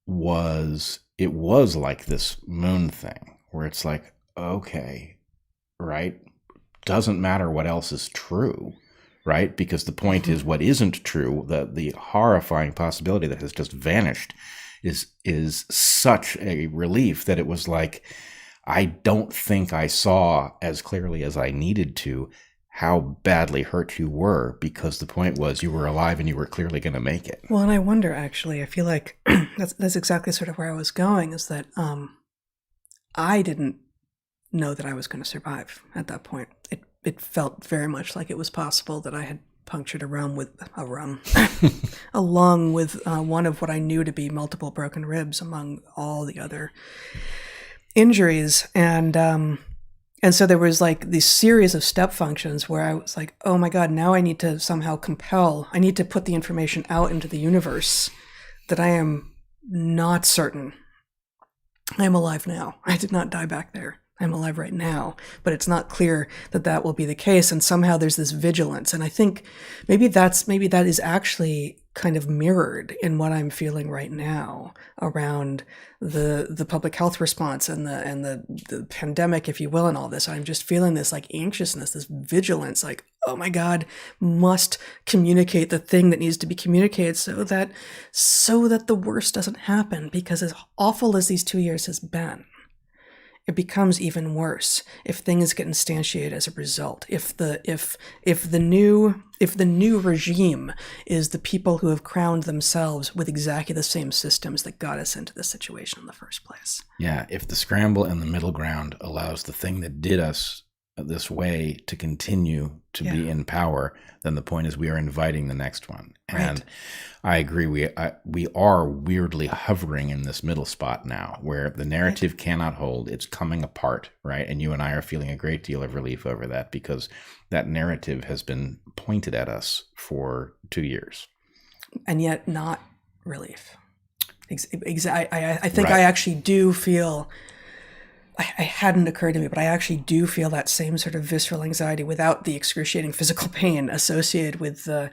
was like this moon thing where it's like, okay, right? Doesn't matter what else is true, right? Because the point is, what isn't true, the horrifying possibility that has just vanished is such a relief that it was like, I don't think I saw as clearly as I needed to how badly hurt you were, because the point was you were alive and you were clearly going to make it.
Well, and I wonder, actually, I feel like that's exactly sort of where I was going, is that I didn't know that I was going to survive at that point. It felt very much like it was possible that I had punctured a lung with one of what I knew to be multiple broken ribs among all the other injuries. And so there was like this series of step functions where I was like, oh my God, now I need to somehow I need to put the information out into the universe that I am not certain I am alive now. I did not die back there. I'm alive right now, but it's not clear that that will be the case. And somehow there's this vigilance. And I think maybe that is actually kind of mirrored in what I'm feeling right now around the public health response and the pandemic, if you will, and all this. I'm just feeling this like anxiousness, this vigilance, like, oh my God, must communicate the thing that needs to be communicated so that the worst doesn't happen. Because as awful as these 2 years has been, it becomes even worse if things get instantiated as a result. If the new regime is the people who have crowned themselves with exactly the same systems that got us into this situation in the first place.
Yeah, if the scramble in the middle ground allows the thing that did us this way to continue to be in power, then the point is we are inviting the next one.
Right.
And I agree. We are weirdly hovering in this middle spot now where the narrative cannot hold. It's coming apart, right? And you and I are feeling a great deal of relief over that because that narrative has been pointed at us for 2 years.
And yet not relief. I think
Right.
I actually do feel, I hadn't occurred to me, but I actually do feel that same sort of visceral anxiety without the excruciating physical pain associated with the,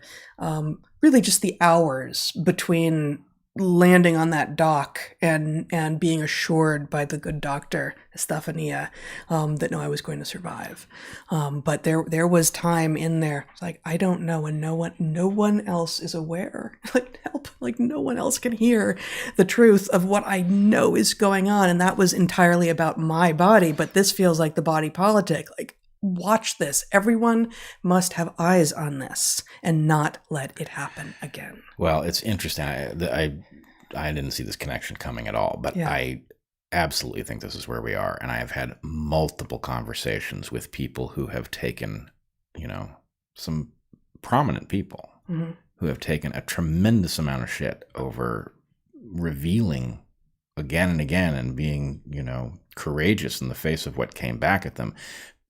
really just the hours between landing on that dock and being assured by the good doctor, Estefania, that no, I was going to survive. But there was time in there. It's like, I don't know, and no one else is aware. Like, help, like no one else can hear the truth of what I know is going on. And that was entirely about my body. But this feels like the body politic. Like, watch this. Everyone must have eyes on this and not let it happen again.
Well, it's interesting. I didn't see this connection coming at all, but I absolutely think this is where we are. And I have had multiple conversations with people who have taken, some prominent people who have taken a tremendous amount of shit over revealing again and again and being, courageous in the face of what came back at them.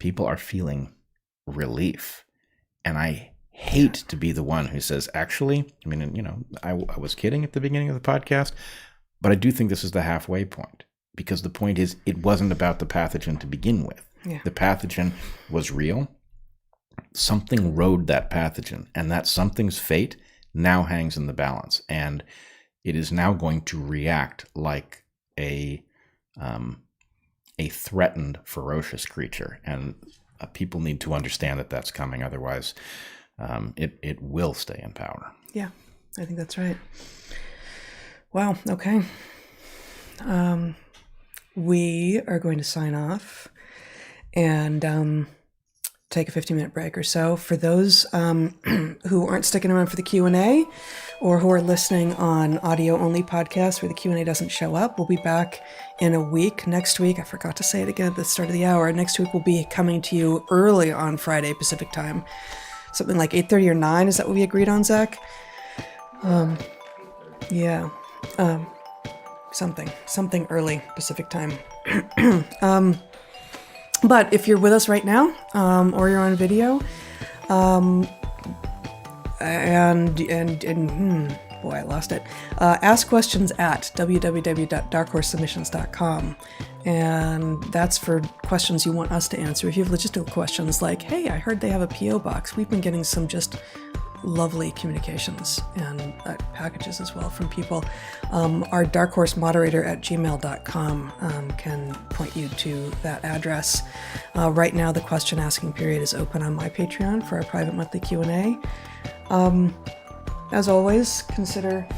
People are feeling relief. And I hate to be the one who says, actually, I was kidding at the beginning of the podcast, but I do think this is the halfway point, because the point is it wasn't about the pathogen to begin with.
Yeah.
The pathogen was real. Something rode that pathogen, and that something's fate now hangs in the balance, and it is now going to react like a threatened, ferocious creature, and people need to understand that that's coming. Otherwise, it will stay in power.
Yeah, I think that's right. Wow. Okay. We are going to sign off and take a 15-minute break or so. For those who aren't sticking around for the Q&A or who are listening on audio-only podcasts where the Q&A doesn't show up, we'll be back in a week. Next week, I forgot to say it again at the start of the hour, next week we'll be coming to you early on Friday Pacific time. Something like 8:30 or 9. Is that what we agreed on, Zach? Yeah. Something early Pacific time. But if you're with us right now, or you're on video, boy, I lost it. Ask questions at www.darkhorsesubmissions.com. And that's for questions you want us to answer. If you have logistical questions like, hey, I heard they have a P.O. box. We've been getting some just lovely communications and packages as well from people. Our Dark Horse moderator at gmail.com can point you to that address. Right now, the question asking period is open on my Patreon for our private monthly Q&A. As always, consider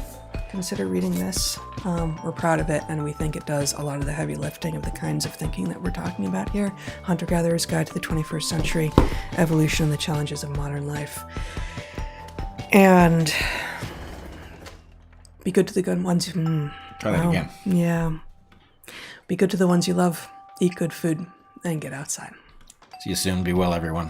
reading this. We're proud of it, and we think it does a lot of the heavy lifting of the kinds of thinking that we're talking about here. Hunter-Gatherer's Guide to the 21st Century, Evolution and the Challenges of Modern Life. And be good to the good ones.
Try that again.
Yeah. Be good to the ones you love. Eat good food and get outside.
See you soon. Be well, everyone.